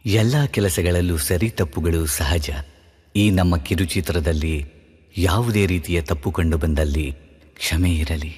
ಎಲ್ಲ ಕೆಲಸಗಳಲ್ಲೂ ಸರಿ ತಪ್ಪುಗಳು ಸಹಜ. ಈ ನಮ್ಮ ಕಿರುಚಿತ್ರದಲ್ಲಿ ಯಾವುದೇ ರೀತಿಯ ತಪ್ಪು ಕಂಡು ಬಂದಲ್ಲಿ ಕ್ಷಮೆ ಇರಲಿ.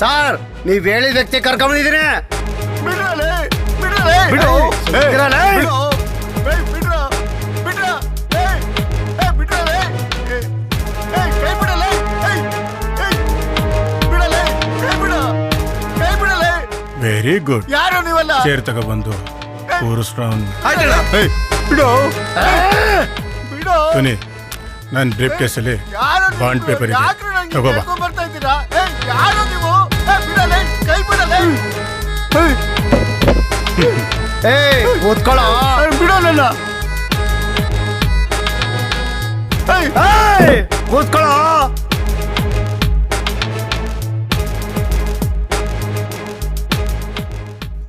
ಸರ್, ನೀವ್ ಹೇಳಿದ ವ್ಯಕ್ತಿ ಕರ್ಕೊಂಡ್ಬಂದಿದ್ದೀನಿ. Very good. ಯಾರು ನೀವಲ್ಲ? ಚೇರ್ ತಗೊಬಂದು ಸುನಿ, ನನ್ನ ಬ್ರೀಫ್ ಕೇಸಲ್ಲಿ ಬಾಂಡ್ ಪೇಪರ್ ಇದೆ, ತಗೋಬಾ. ಬಿಡೋಲ್ಲ, ಕೂತ್ಕೊಳ್ಳೋ.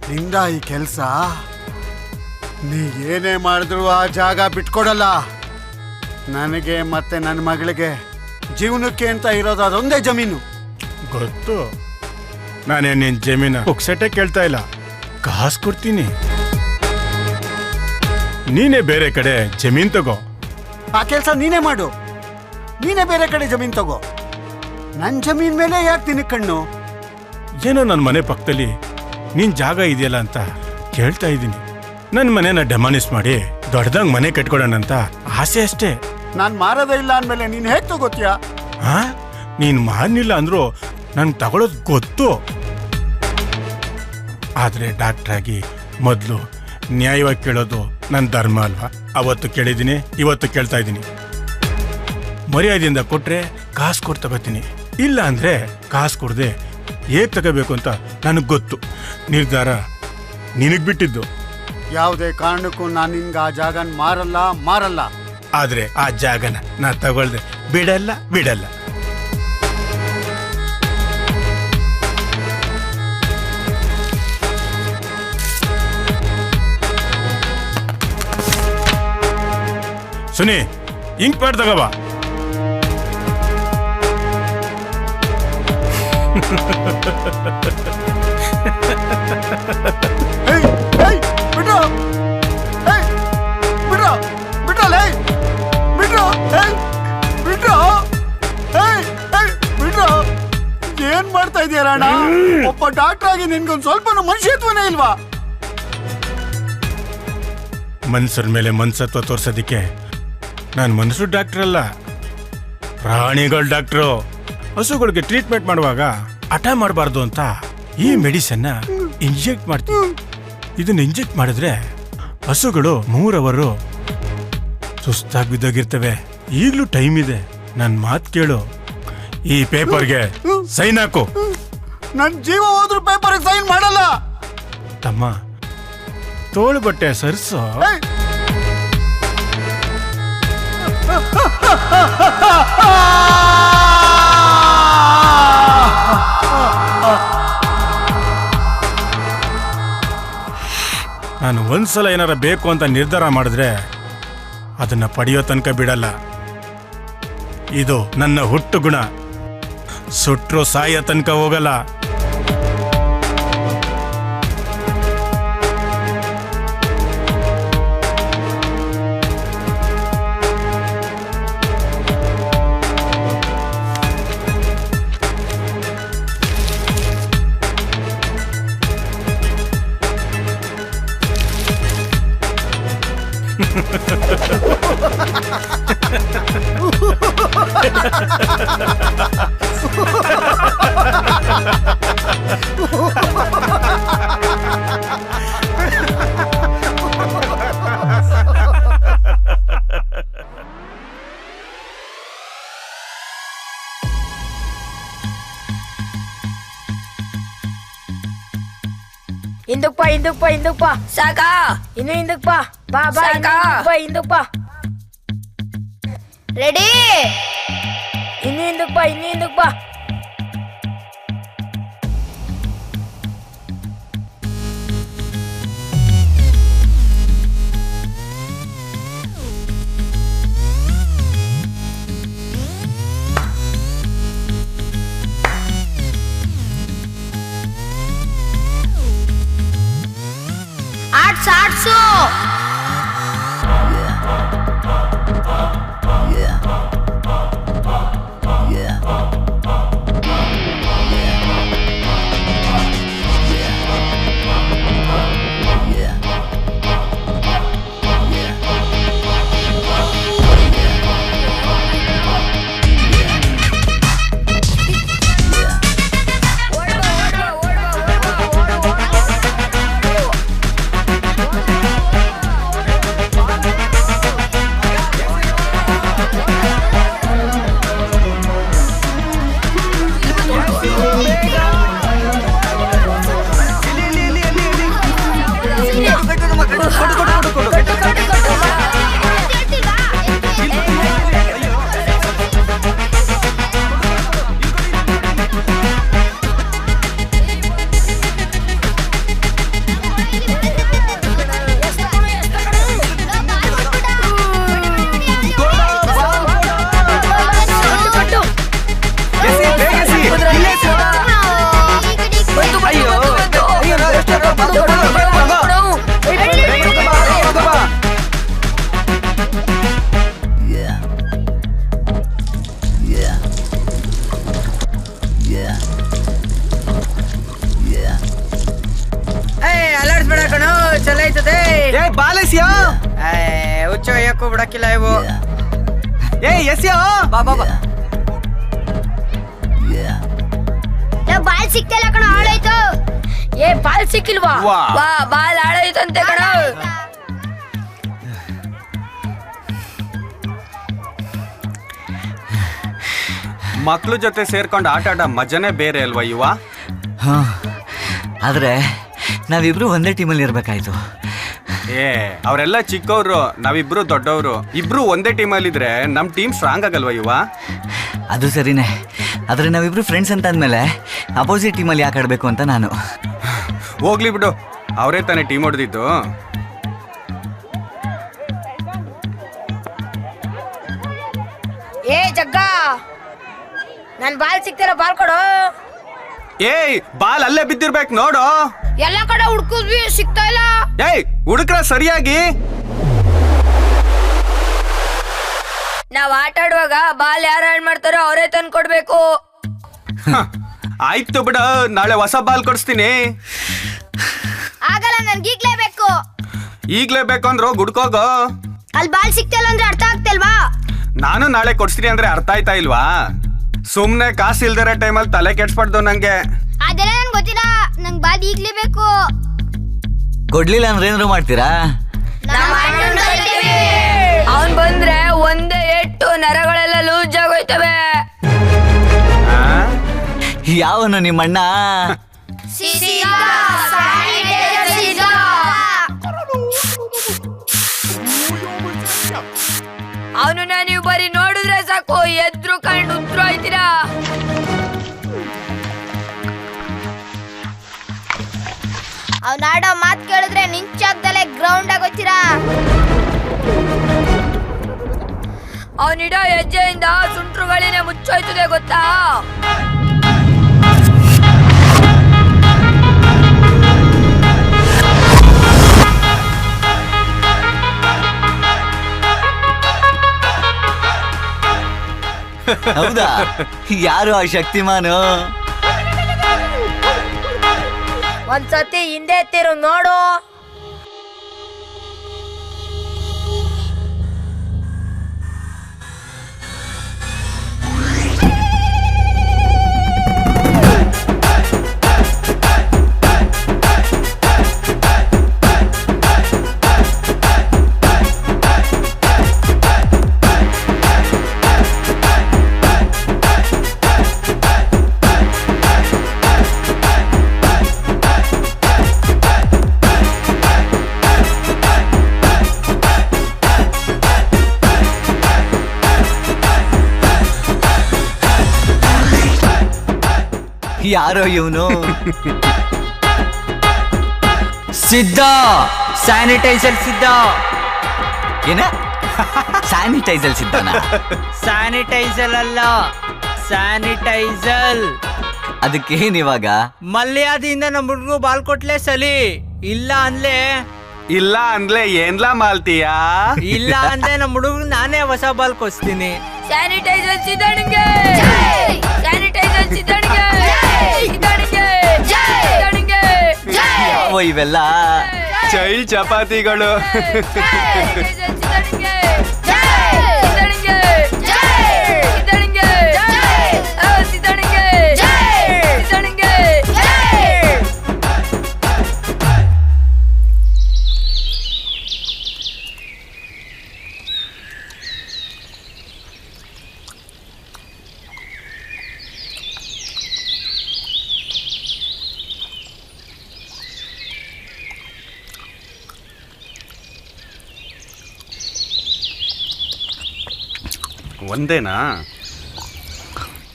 ನಿಂದ ಈ ಕೆಲ್ಸ, ನೀ ಏನೇ ಮಾಡಿದ್ರು ಆ ಜಾಗ ಬಿಟ್ಕೊಡಲ್ಲ. ನನಗೆ ಮತ್ತೆ ನನ್ನ ಮಗಳಿಗೆ ಜೀವನಕ್ಕೆ ಅಂತ ಇರೋದು ಅದೊಂದೇ ಜಮೀನು. ಗೊತ್ತು, ನಾನೇ ನಿನ್ ಜಮೀನ ಪುಕ್ಸಟೆ ಕೇಳ್ತಾ ಇಲ್ಲ, ಕಾಸು ಕೊಡ್ತೀನಿ. ನೀನೇ ಬೇರೆ ಕಡೆ ಜಮೀನ್ ತಗೋ. ಆ ಕೆಲಸ ನೀನೇ ಮಾಡು, ನೀನೇ ಬೇರೆ ಕಡೆ ಜಮೀನ್ ತಗೋ. ನನ್ನ ಜಮೀನ್ ಮೇಲೆ ಯಾಕೆ ನಿನಗೆ ಕಣ್ಣು? ಏನೋ ನನ್ನ ಮನೆ ಪಕ್ಕದಲ್ಲಿ ನಿನ್ ಜಾಗ ಇದೆಯಲ್ಲ ಅಂತ ಕೇಳ್ತಾ ಇದ್ದೀನಿ. ನನ್ನ ಮನೆನ ಡೆಮಾನಿಸ್ ಮಾಡಿ ದೊಡ್ಡದಂಗ್ ಮನೆ ಕಟ್ಕೊಡೋಣ ಅಂತ ಆಸೆ ಅಷ್ಟೇ. ನಾನ್ ಮಾರದೇ ಇಲ್ಲ ಅಂದ್ಮೇಲೆ ನೀನ್ ಹೇಗ್ ತಗೋತೀಯ? ನೀನ್ ಮಾರನಿಲ್ಲ ಅಂದ್ರು ನನ್ ತಗೊಳೋದ್ ಗೊತ್ತು. ಆದ್ರೆ ಡಾಕ್ಟರ್ ಆಗಿ ಮೊದ್ಲು ನ್ಯಾಯವಾಗಿ ಕೇಳೋದು ನನ್ನ ಧರ್ಮ ಅಲ್ವಾ? ಅವತ್ತು ಕೇಳಿದ್ದೀನಿ, ಇವತ್ತು ಕೇಳ್ತಾ ಇದ್ದೀನಿ. ಮರ್ಯಾದೆಯಿಂದ ಕೊಟ್ರೆ ಕಾಸು ಕೊಟ್ಟು ತಗೋತೀನಿ, ಇಲ್ಲ ಅಂದ್ರೆ ಕಾಸು ಕೊಡದೆ ಹೇಗ್ ತಗೋಬೇಕು ಅಂತ ನನಗೆ ಗೊತ್ತು. ನಿರ್ಧಾರ ನಿನಗ್ ಬಿಟ್ಟಿದ್ದು. ಯಾವುದೇ ಕಾರಣಕ್ಕೂ ನಾನು ನಿನ್ಗೆ ಆ ಜಾಗನ ಮಾರಲ್ಲ. ಆದ್ರೆ ಆ ಜಾಗನ ನಾ ತಗೊಳ್ದೆ ಬಿಡಲ್ಲ. ಸುನಿ, ಇಂಕ್ ಪ್ಯಾಡ್ ತಗೋಬಾ. ಏನ್ ಮಾಡ್ತಾ ಇದೀರ ಅಣ್ಣ? ಒಬ್ಬ ಡಾಕ್ಟರ್ ಆಗಿ ನಿನ್ಗೊಂದು ಸ್ವಲ್ಪ ಮನುಷ್ಯತ್ವನೇ ಇಲ್ವಾ? ಮನ್ಸರ ಮೇಲೆ ಮನ್ಸತ್ವ ತೋರ್ಸೋದಿಕ್ಕೆ ನಾನು ಮನುಷ್ಯರು ಡಾಕ್ಟರ್ ಅಲ್ಲ, ಪ್ರಾಣಿಗಳ ಡಾಕ್ಟ್ರು. ಹಸುಗಳಿಗೆ ಟ್ರೀಟ್ಮೆಂಟ್ ಮಾಡುವಾಗ ಹಠ ಮಾಡಬಾರ್ದು ಅಂತ ಈ ಮೆಡಿಸನ್ನ ಇಂಜೆಕ್ಟ್ ಮಾಡ್ತೀವಿ. ಇದನ್ನ ಇಂಜೆಕ್ಟ್ ಮಾಡಿದ್ರೆ ಹಸುಗಳು 3 ಅವರು ಸುಸ್ತಾಗಿ ಬಿದ್ದೋಗಿರ್ತವೆ. ಈಗಲೂ ಟೈಮ್ ಇದೆ, ನನ್ನ ಮಾತು ಕೇಳು. ಈ ಪೇಪರ್ಗೆ ಸೈನ್ ಹಾಕು. ನನ್ ಜೀವ ಹೋದ್ರೂ ಪೇಪರ್ಗೆ ಸೈನ್ ಮಾಡಲ್ಲ. ತಮ್ಮ, ತೋಳು ಬಟ್ಟೆ ಸರ್ಸು. ನಾನು ಒಂದ್ಸಲ ಏನಾರ ಬೇಕು ಅಂತ ನಿರ್ಧಾರ ಮಾಡಿದ್ರೆ ಅದನ್ನ ಪಡೆಯೋ ತನಕ ಬಿಡಲ್ಲ. ಇದು ನನ್ನ ಹುಟ್ಟು ಗುಣ. ಸುಟ್ರು ಸಾಯೋ ತನಕ ಹೋಗಲ್ಲ. ಹಿಂದಕ್ ಬಾ. ಸಾಕಾ? ಇನ್ನು ಹಿಂದಕ್ ಬಾ. ಬಾ ಹಿಂದಕ್ ಬಾ. ರೆಡಿ? ಇನ್ನು ಹಿಂದಕ್ ಬಾ. ಆಡ್ಸು. ಹುಚ್ಚ ಯಾಕೋ ಬಿಡಕ್ಕಿಲ್ಲ ಇವು. ಬಾ ಬಾ ಬಾ. ಬಾಲ್ ಸಿಕ್ತಲ್ಲ ಕಣ, ಹಾಳಾಯ್ತು. ಬಾಲ್ ಸಿಕ್ಕಿಲ್ವಾ? ಬಾಲ್ ಹಾಳಾಯ್ತು ಅಂತೆ ಕಣ. ಮಕ್ಳು ಜೊತೆ ಸೇರ್ಕೊಂಡು ಆಟ ಆಡೋ ಮಜನೇ ಬೇರೆ ಅಲ್ವಾ ಯುವ? ಹಾಂ, ಆದರೆ ನಾವಿಬ್ರು ಒಂದೇ ಟೀಮಲ್ಲಿ ಇರಬೇಕಾಯ್ತು. ಅವರೆಲ್ಲ ಚಿಕ್ಕವರು, ನಾವಿಬ್ರು ದೊಡ್ಡವರು. ಇಬ್ರು ಒಂದೇ ಟೀಮಲ್ಲಿದ್ರೆ ನಮ್ಮ ಟೀಮ್ ಸ್ಟ್ರಾಂಗ್ ಆಗಲ್ವಾ ಯುವ? ಅದು ಸರಿನೇ, ಆದರೆ ನಾವಿಬ್ರು ಫ್ರೆಂಡ್ಸ್ ಅಂತ ಅಂದಮೇಲೆ ಅಪೋಸಿಟ್ ಟೀಮಲ್ಲಿ ಯಾಕೆ ಆಡಬೇಕು ಅಂತ ನಾನು. ಹೋಗ್ಲಿ ಬಿಡು, ಅವರೇ ತಾನೇ ಟೀಮ್ ಹೊಡೆದಿದ್ದು. ಏ ಜಗ್ಗ, ನನ್ ಬಾಲ್ ಸಿಕ್ತಾರ ಬಾಲ್ ಕೊಡು. ಬಾಲ್ ಅಲ್ಲೇ ಬಿದ್ದಿರ್ಬೇಕು ನೋಡು. ಎಲ್ಲ ಕಡೆ ಹುಡ್ಕುದ್ವಿ, ಸಿಗ್ತಾ ಇಲ್ಲ. ಹುಡುಕ್ರ ಸರಿಯಾಗಿ. ನಾವ್ ಆಟ ಆಡುವಾಗ ಬಾಲ್ ಯಾರು ಹಾಳು ಮಾಡ್ತಾರೋ ಅವರೇ ತಂದು ಕೊಡ್ಬೇಕು. ಆಯ್ತು ಬಿಡ, ನಾಳೆ ಹೊಸ ಬಾಲ್ ಕೊಡಿಸ್ತೀನಿ. ಆಗಲ್ಲ, ನನ್ಗೆ ಈಗ್ಲೇ ಬೇಕು. ಈಗ್ಲೇ ಬೇಕು ಅಂದ್ರೆ ಹುಡ್ಕೋಗೋ. ಅಲ್ಲಿ ಬಾಲ್ ಸಿಗ್ತಿಲ್ಲ ಅಂದ್ರೆ ಅರ್ಥ ಆಗ್ತಿಲ್ವಾ? ನಾನು ನಾಳೆ ಕೊಡ್ಸ್ತೀನಿ ಅಂದ್ರೆ ಅರ್ಥ ಆಯ್ತಾ ಇಲ್ವಾ? ಸುಮ್ನೆ ಕಾಸು ಇಲ್ದಿರೋ ಟೈಮಲ್ಲಿ ತಲೆ ಕೆಡ್ಸ್ಬಾರ್ದು ನಂಗೆ. ಅದೆಲ್ಲ ನನ್ಗೆ ಗೊತ್ತಿಲ್ಲ, ನಂಗೆ ಬಾಲ್ ಈಗ್ಲೇ ಬೇಕು. ಕೊಡ್ಲಿಲ್ಲ ಅಂದ್ರೆ ಏನಾದ್ರು ಮಾಡ್ತೀರಾ? ಅವನ್ ಬಂದ್ರೆ ಒಂದೇ ಎಟ್ಟು ನರಗಳೆಲ್ಲ ಲೂಸ್ ಆಗೋಯ್ತವೆ. ಯಾವನು ನಿಮ್ಮಣ್ಣ? ಅವನು ನೀವು ಬರೀ ನೋಡಿದ್ರೆ ಸಾಕು ಎದ್ರು ಕಂಡು ಉತ್ತರ ಆಯ್ತೀರಾ. ಅವ್ನ ಆಡೋ ಮಾತ್ ಕೇಳಿದ್ರೆ ನಿಂಚಾಗ್ದಲೆ ಗ್ರೌಂಡ್ ಆಗೋತೀರಾ. ಅವನಿಡೋ ಹೆಜ್ಜೆಯಿಂದ ಸುಂಟ್ರುಗಳಿನೇ ಮುಚ್ಚೋಯ್ತದೆ ಗೊತ್ತಾ? ಹೌದಾ? ಯಾರು ಆ ಶಕ್ತಿಮಾನು? ಒಂದ್ಸತಿ ಹಿಂದೆ ಎತ್ತಿರು ನೋಡು. ಯಾರೋ ಇವನು? ಸಿದ್ಧ, ಸ್ಯಾನಿಟೈಸರ್ ಸಿದ್ಧ. ಏನ? ಸ್ಯಾನಿಟೈಸರ್ ಸಿದ್ಧನಾ? ಸ್ಯಾನಿಟೈಸರ್ ಅಲ್ಲ, ಸ್ಯಾನಿಟೈಸರ್. ಅದಕ್ಕೇನಿವಾಗ? ಮಲ್ಯಾದಿಯಿಂದ ನಮ್ಮ ಹುಡುಗರು ಬಾಲ್ ಕೊಟ್ಲೆ ಸಲಿ. ಇಲ್ಲ ಅಂದ್ಲೆ ಏನ್ಲಾ ಮಾಲ್ತೀಯಾ? ಇಲ್ಲ ಅಂದ್ರೆ ನಮ್ಮ ಹುಡುಗರು ನಾನೇ ಹೊಸ ಬಾಲ್ ಕೊಡ್ತೀನಿ. ಸ್ಯಾನಿಟೈಸರ್ ಸಿದ್ಧನಿಗೆ, ಸ್ಯಾನಿಟೈಸರ್ ಸಿದ್ಧನಿಗೆ, ಸಿದ್ಧನಿಗೆ. ಯಾವ ಇವೆಲ್ಲ? ಚೈಲ್ ಚಪಾತಿಗಳು. ಒಂದೇನಾ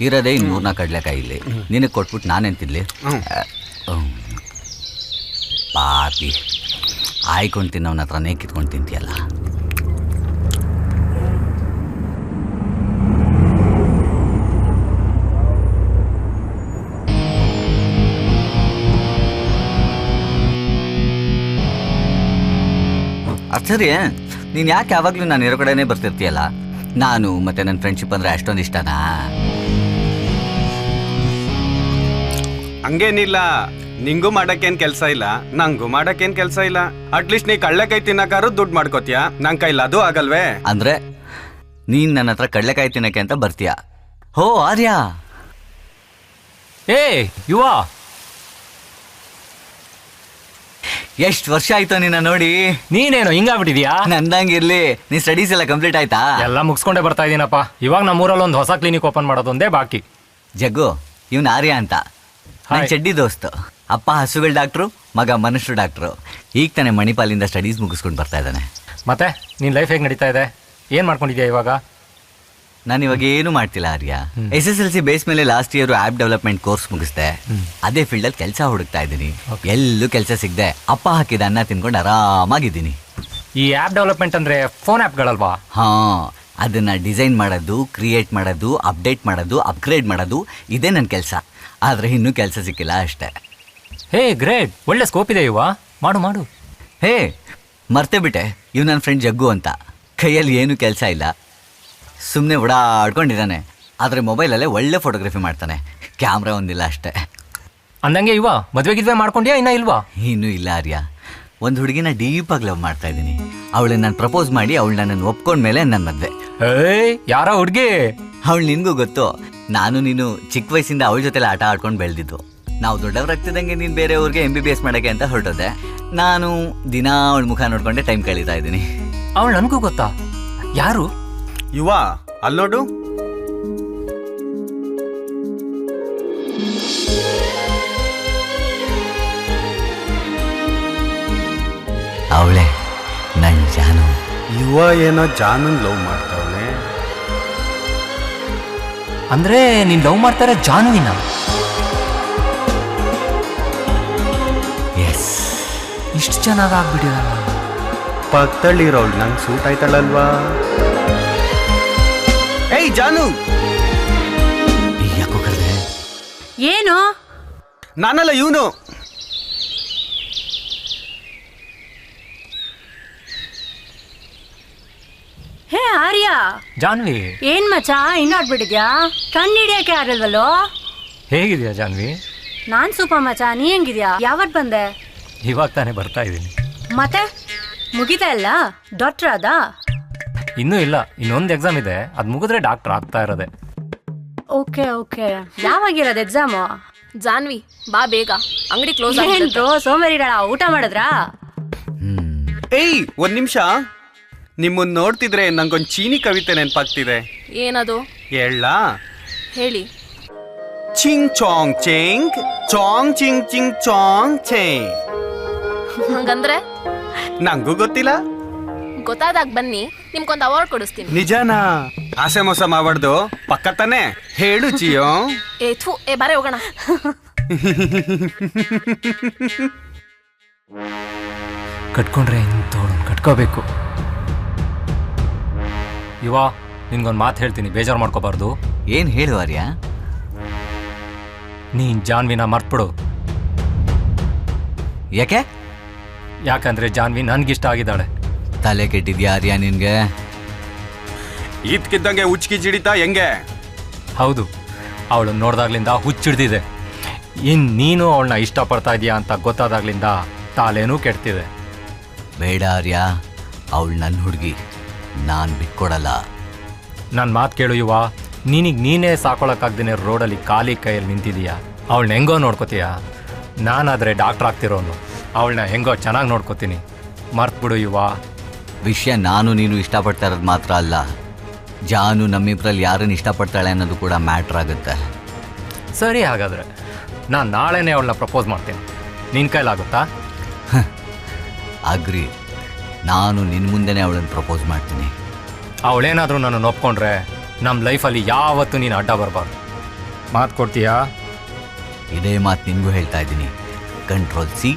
ಇರೋದೇ 200 ಕಡಲೆಕಾಯಿ ಇಲ್ಲಿ. ನಿನಗೆ ಕೊಟ್ಬಿಟ್ಟು ನಾನೇನು ತಿನ್ಲಿ? ಪಾಪಿ, ಆಯ್ಕೊಂಡು ತಿನ್ನೋನ ಹತ್ರನೇ ಕಿತ್ಕೊಂಡು ತಿಂತೀಯಲ್ಲ. ಸರಿ, ನೀನು ಯಾಕೆ ಯಾವಾಗಲೂ ನಾನು ಇರೋ ಕಡೆನೇ ಬರ್ತಿರ್ತೀಯಲ್ಲ? ನಾನು ಮತ್ತೆ ನನ್ನ ಫ್ರೆಂಡ್ಶಿಪ್ ಅಂದರೆ ಅಷ್ಟೊಂದು ಇಷ್ಟನಾ? ಹಂಗೇನಿಲ್ಲ, ನಿಂಗೂ ಮಾಡಕ್ಕೇನ್ ಕೆಲಸ ಇಲ್ಲ, ನಂಗೂ ಮಾಡಕ್ಕೇನ್ ಕೆಲಸ ಇಲ್ಲ. ಅಟ್ಲೀಸ್ಟ್ ನೀ ಕಳ್ಳೆಕಾಯಿ ತಿನ್ನಕಾರು ದುಡ್ಡು ಮಾಡ್ಕೋತೀಯ, ನನ್ ಕೈಲಿ ಅದು ಆಗಲ್ವೇ? ಅಂದ್ರೆ ನೀನ್ ನನ್ನ ಹತ್ರ ಕಡಲೆಕಾಯಿ ತಿನ್ನಕ್ಕೆ ಅಂತ ಬರ್ತೀಯ? ಹೋ ಆರ್ಯ, ಏ ಯುವ, ಎಷ್ಟು ವರ್ಷ ಆಯ್ತು ನಿನ್ನ ನೋಡಿ. ನೀನೇನು ಹಿಂಗಾಗ್ಬಿಟ್ಟಿದ್ಯಾ? ನಂದಂಗಿರ್ಲಿ. ನೀ ಸ್ಟಡೀಸ್ ಎಲ್ಲ ಕಂಪ್ಲೀಟ್ ಆಯ್ತಾ? ಎಲ್ಲ ಮುಗಿಸ್ಕೊಂಡೇ ಬರ್ತಾ ಇದೀನಪ್ಪ. ಇವಾಗ ನಮ್ಮೂರಲ್ಲಿ ಒಂದು ಹೊಸ ಕ್ಲಿನಿಕ್ ಓಪನ್ ಮಾಡೋದೊಂದೇ ಬಾಕಿ. ಜಗ್ಗು, ಇವ್ನು ಆರ್ಯ ಅಂತ ನನ್ನ ಚಡ್ಡಿ ದೋಸ್ತು. ಅಪ್ಪ ಹಸುಗಳ ಡಾಕ್ಟ್ರು, ಮಗ ಮನುಷ್ಯರು ಡಾಕ್ಟ್ರು. ಈಗ ತಾನೇ ಮಣಿಪಾಲಿಂದ ಸ್ಟಡೀಸ್ ಮುಗಿಸ್ಕೊಂಡು ಬರ್ತಾ ಇದ್ದಾನೆ. ಮತ್ತೆ ನಿನ್ನ ಲೈಫ್ ಹೇಗೆ ನಡೀತಾ ಇದೆ? ಏನು ಮಾಡ್ಕೊಂಡಿದ್ಯಾ ಇವಾಗ? ನಾನು ಇವಾಗ ಏನು ಮಾಡ್ತಿಲ್ಲ ಆರ್ಯ. SSLC ಬೇಸ್ ಮೇಲೆ last year app development course ಮುಗಿಸ್ದೆ. ಅದೇ ಫೀಲ್ಡಲ್ಲಿ ಕೆಲಸ ಹುಡುಕ್ತಾ ಇದ್ದೀನಿ. ಎಲ್ಲೂ ಕೆಲಸ ಸಿಗದೆ ಅಪ್ಪ ಹಾಕಿದ ಅನ್ನ ತಿನ್ಕೊಂಡು ಆರಾಮಾಗಿದ್ದೀನಿ. ಈ ಆ್ಯಪ್ ಡೆವಲಪ್ಮೆಂಟ್ ಅಂದರೆ ಫೋನ್ ಆ್ಯಪ್ಗಳಲ್ವಾ? ಹಾಂ, ಅದನ್ನು ಡಿಸೈನ್ ಮಾಡೋದು, ಕ್ರಿಯೇಟ್ ಮಾಡೋದು, ಅಪ್ಡೇಟ್ ಮಾಡೋದು, ಅಪ್ಗ್ರೇಡ್ ಮಾಡೋದು, ಇದೇ ನನ್ನ ಕೆಲಸ. ಆದರೆ ಇನ್ನೂ ಕೆಲಸ ಸಿಕ್ಕಿಲ್ಲ ಅಷ್ಟೇ. ಹೇ ಗ್ರೇಟ್, ಒಳ್ಳೆ ಸ್ಕೋಪ್ ಇದೆ ಇವ. ಮಾಡು ಮಾಡು. ಹೇ, ಮರ್ತೇ ಬಿಟ್ಟೆ, ಇವ್ ನನ್ನ ಫ್ರೆಂಡ್ ಜಗ್ಗು ಅಂತ. ಕೈಯಲ್ಲಿ ಏನೂ ಕೆಲಸ ಇಲ್ಲ, ಸುಮ್ಮನೆ ಓಡಾಡ್ಕೊಂಡಿದ್ದಾನೆ. ಆದರೆ ಮೊಬೈಲಲ್ಲೇ ಒಳ್ಳೆ ಫೋಟೋಗ್ರಫಿ ಮಾಡ್ತಾನೆ. ಕ್ಯಾಮ್ರಾ ಒಂದಿಲ್ಲ ಅಷ್ಟೇ. ಅಂದಂಗೆ ಇವ ಮದುವೆಗಿದ್ವೆ ಮಾಡ್ಕೊಂಡ್ಯಾ ಇನ್ನೂ ಇಲ್ವಾ? ಇನ್ನೂ ಇಲ್ಲ ಆರ್ಯ. ಒಂದು ಹುಡುಗಿನ ಡೀಪಾಗಿ ಲವ್ ಮಾಡ್ತಾ ಇದ್ದೀನಿ. ಅವಳನ್ನ ನಾನು ಪ್ರಪೋಸ್ ಮಾಡಿ ಅವಳು ನನ್ನನ್ನು ಒಪ್ಕೊಂಡ್ಮೇಲೆ ನನ್ನ ಮದುವೆ. ಏಯ್, ಯಾರ ಹುಡುಗಿ? ಅವಳು ನಿನಗೂ ಗೊತ್ತು, ನಾನು ನೀನು ಚಿಕ್ಕ ವಯಸ್ಸಿಂದ ಅವಳ ಜೊತೆಲ್ಲ ಆಟ ಆಡ್ಕೊಂಡು ಬೆಳೆದಿದ್ದು. ನಾವು ದೊಡ್ಡವರಾಗ್ತಿದ್ದಂಗೆ ನೀನು ಬೇರೆ ಊರಿಗೆ MBBS ಮಾಡೋಕ್ಕೆ ಅಂತ ಹೊರಟೋದೆ. ನಾನು ದಿನ ಅವಳ ಮುಖ ನೋಡ್ಕೊಂಡೆ ಟೈಮ್ ಕಳೀತಾ ಇದ್ದೀನಿ. ಅವಳು ನನಗೂ ಗೊತ್ತಾ? ಯಾರು? ಯುವ, ಅಲ್ಲಿ ನೋಡು. ಅವಳೇ ನನ್ನ ಜಾನು. ಯುವ ಏನೋ ಜಾನನ್ ಲವ್ ಮಾಡ್ತಾವಳೆ. ಅಂದ್ರೆ ನೀನ್ ಲವ್ ಮಾಡ್ತಾರೆ ಜಾನುವಿನ? ಎಸ್. ಇಷ್ಟು ಚೆನ್ನಾಗಿ ಆಗ್ಬಿಟ್ಟಿದ. ಪಕ್ಕದಲ್ಲಿರೋಳು ನಂಗೆ ಸೂಟ್ ಆಯ್ತಾಳಲ್ವಾ? ಏಯ್ ಜಾನು, ಯಾಕೋ ಕರೆದೆ? ಏನು? ನಾನಲ್ಲ, ಇವನು. ಹೇ ಆರ್ಯ. ಜಾನ್ವಿ, ಏನ್ ಮಚ್ಚ ಇನ್ನಾಡ್ಬಿಟ್ಟಿದ್ಯಾ? ಕಣ್ಣು ಹಿಡಿಯಕ್ಕೆ ಆಗಲ್ವಲ್ಲೋ? ಹೇಗಿದ್ಯಾ ಜಾನ್ವಿ? ನಾನ್ ಸೂಪರ್ ಮಚ್ಚ, ನೀ ಹೆಂಗಿದ್ಯಾ? ಯಾವತ್ ಬಂದೆ? ಇವಾಗ ತಾನೇ ಬರ್ತಾ ಇದ್ದೀನಿ. ಮತ್ತೆ ಮುಗಿತಾ ಇಲ್ಲ? ಡಾಕ್ಟರ್ ಆದ? ಇನ್ನೂ ಇಲ್ಲ, ಇನ್ನೊಂದು ಎಕ್ಸಾಮ್ ಇದೆ, ಅದು ಮುಗಿದ್ರೆ ಡಾಕ್ಟರ್ ಆಗ್ತಾ ಇರೋದೆ. Okay okay. ಯಾವಾಗಿರೋದು ಎಕ್ಸಾಮು? ಜಾನ್ವಿ ಬಾ ಬೇಗ, ಅಂಗಡಿ ಕ್ಲೋಸ್ ಏನ್ರು ಸೋಮವಾರ ಊಟ ಮಾಡಿದ್ರಾ? ಏಯ್, ಒಂದ್ ನಿಮಿಷ. ನಿಮ್ಮನ್ನ ನೋಡ್ತಿದ್ರೆ ನಂಗೊಂದು ಚೀನಿ ಕವಿತೆ ನೆನಪಾಗ್ತಿದೆ. ಏನದು? ಹೇಳಾ? ಹೇಳಿ. ಚಿಂಗ್ ಚಾಂಗ್ ಚೆಂಗ್ ಚಾಂಗ್ ಚಿಂಗ್ ಚಿಂಗ್ ಚಾಂಗ್ ಚೆಂಗ್. ಹಂಗಂದ್ರೆ ನಂಗೂ ಗೊತ್ತಿಲ್ಲ. ಗೊತ್ತಾದಾಗ ಬನ್ನಿ, ನಿಮ್ಗೊಂದು ಅವಾರ್ಡ್ ಕೊಡಿಸ್ತೀನಿ. ನಿಜಾನಾ? ಆಸೆ ಮೋಸ ಮಾಡಬಾರ್ದು, ಪಕ್ಕ ತಾನೆ. ಹೇಳು ಜಿಯೋ. ಏ ಬಾರೆ ಹೋಗೋಣ. ಕಟ್ಕೊಂಡ್ರೆ ಇಂಥೋಳು ಕಟ್ಕೋಬೇಕು. ಇವ ನಿನ್ಗೊಂದು ಮಾತು ಹೇಳ್ತೀನಿ, ಬೇಜಾರು ಮಾಡ್ಕೋಬಾರ್ದು. ಏನು ಹೇಳು ಆರ್ಯ? ನೀನ್ ಜಾನ್ವಿನ ಮರ್ತ್ಬಿಡು. ಯಾಕೆ? ಯಾಕಂದ್ರೆ ಜಾನ್ವಿ ನನ್ಗಿಷ್ಟ ಆಗಿದ್ದಾಳೆ. ತಲೆ ಕೆಟ್ಟಿದ್ಯಾ ಆರ್ಯ ನಿನ್ಗೆ? ಇದ್ಕಿದ್ದಂಗೆ ಉಚ್ಕಿ ಜಿಡಿತಾ ಹೆಂಗೆ? ಹೌದು, ಅವಳು ನೋಡ್ದಾಗ್ಲಿಂದ ಹುಚ್ಚಿಡ್ದಿದೆ. ನೀನು ಅವಳನ್ನ ಇಷ್ಟಪಡ್ತಾ ಇದೀಯಾ ಅಂತ ಗೊತ್ತಾದಾಗ್ಲಿಂದ ತಾಲೇನೂ ಕೆಡ್ತಿದೆ. ಬೇಡ ಆರ್ಯ, ಅವಳು ನನ್ನ ಹುಡುಗಿ, ನಾನು ಬಿಟ್ಕೊಡಲ್ಲ. ನನ್ನ ಮಾತು ಕೇಳು ಯುವ, ನೀನೇ ಸಾಕೊಳಕ್ಕಾಗ್ದೇನೆ ರೋಡಲ್ಲಿ ಖಾಲಿ ಕೈಯಲ್ಲಿ ನಿಂತಿದೀಯಾ. ಅವಳನ್ನ ಹೆಂಗೋ ನೋಡ್ಕೋತೀಯ. ನಾನಾದರೆ ಡಾಕ್ಟ್ರ್ ಆಗ್ತಿರೋನು, ಅವಳನ್ನ ಹೆಂಗೋ ಚೆನ್ನಾಗಿ ನೋಡ್ಕೋತೀನಿ. ಮರ್ತ್ಬಿಡು ಯುವ. ವಿಷಯ ನಾನು ನೀನು ಇಷ್ಟಪಡ್ತಾ ಇರೋದು ಮಾತ್ರ ಅಲ್ಲ, ಜಾನು ನಮ್ಮಿಬ್ರಲ್ಲಿ ಯಾರನ್ನು ಇಷ್ಟಪಡ್ತಾಳೆ ಅನ್ನೋದು ಕೂಡ ಮ್ಯಾಟ್ರ್ ಆಗುತ್ತೆ. ಸರಿ, ಹಾಗಾದರೆ ನಾನು ನಾಳೆನೇ ಅವಳನ್ನ ಪ್ರಪೋಸ್ ಮಾಡ್ತೀನಿ. ನಿನ್ನ ಕೈಲಾಗುತ್ತಾ? ಅಗ್ರಿ. ನಾನು ನಿನ್ನ ಮುಂದೆನೇ ಅವಳನ್ನು ಪ್ರಪೋಸ್ ಮಾಡ್ತೀನಿ. ಅವಳೇನಾದರೂ ನನ್ನನ್ನು ಒಪ್ಕೊಂಡ್ರೆ ನಮ್ಮ ಲೈಫಲ್ಲಿ ಯಾವತ್ತೂ ನೀನು ಅಡ್ಡ ಬರಬಾರ್ದು. ಮಾತು ಕೊಡ್ತೀಯಾ? ಇದೇ ಮಾತು ನಿನಗೂ ಹೇಳ್ತಾ ಇದ್ದೀನಿ. Control C,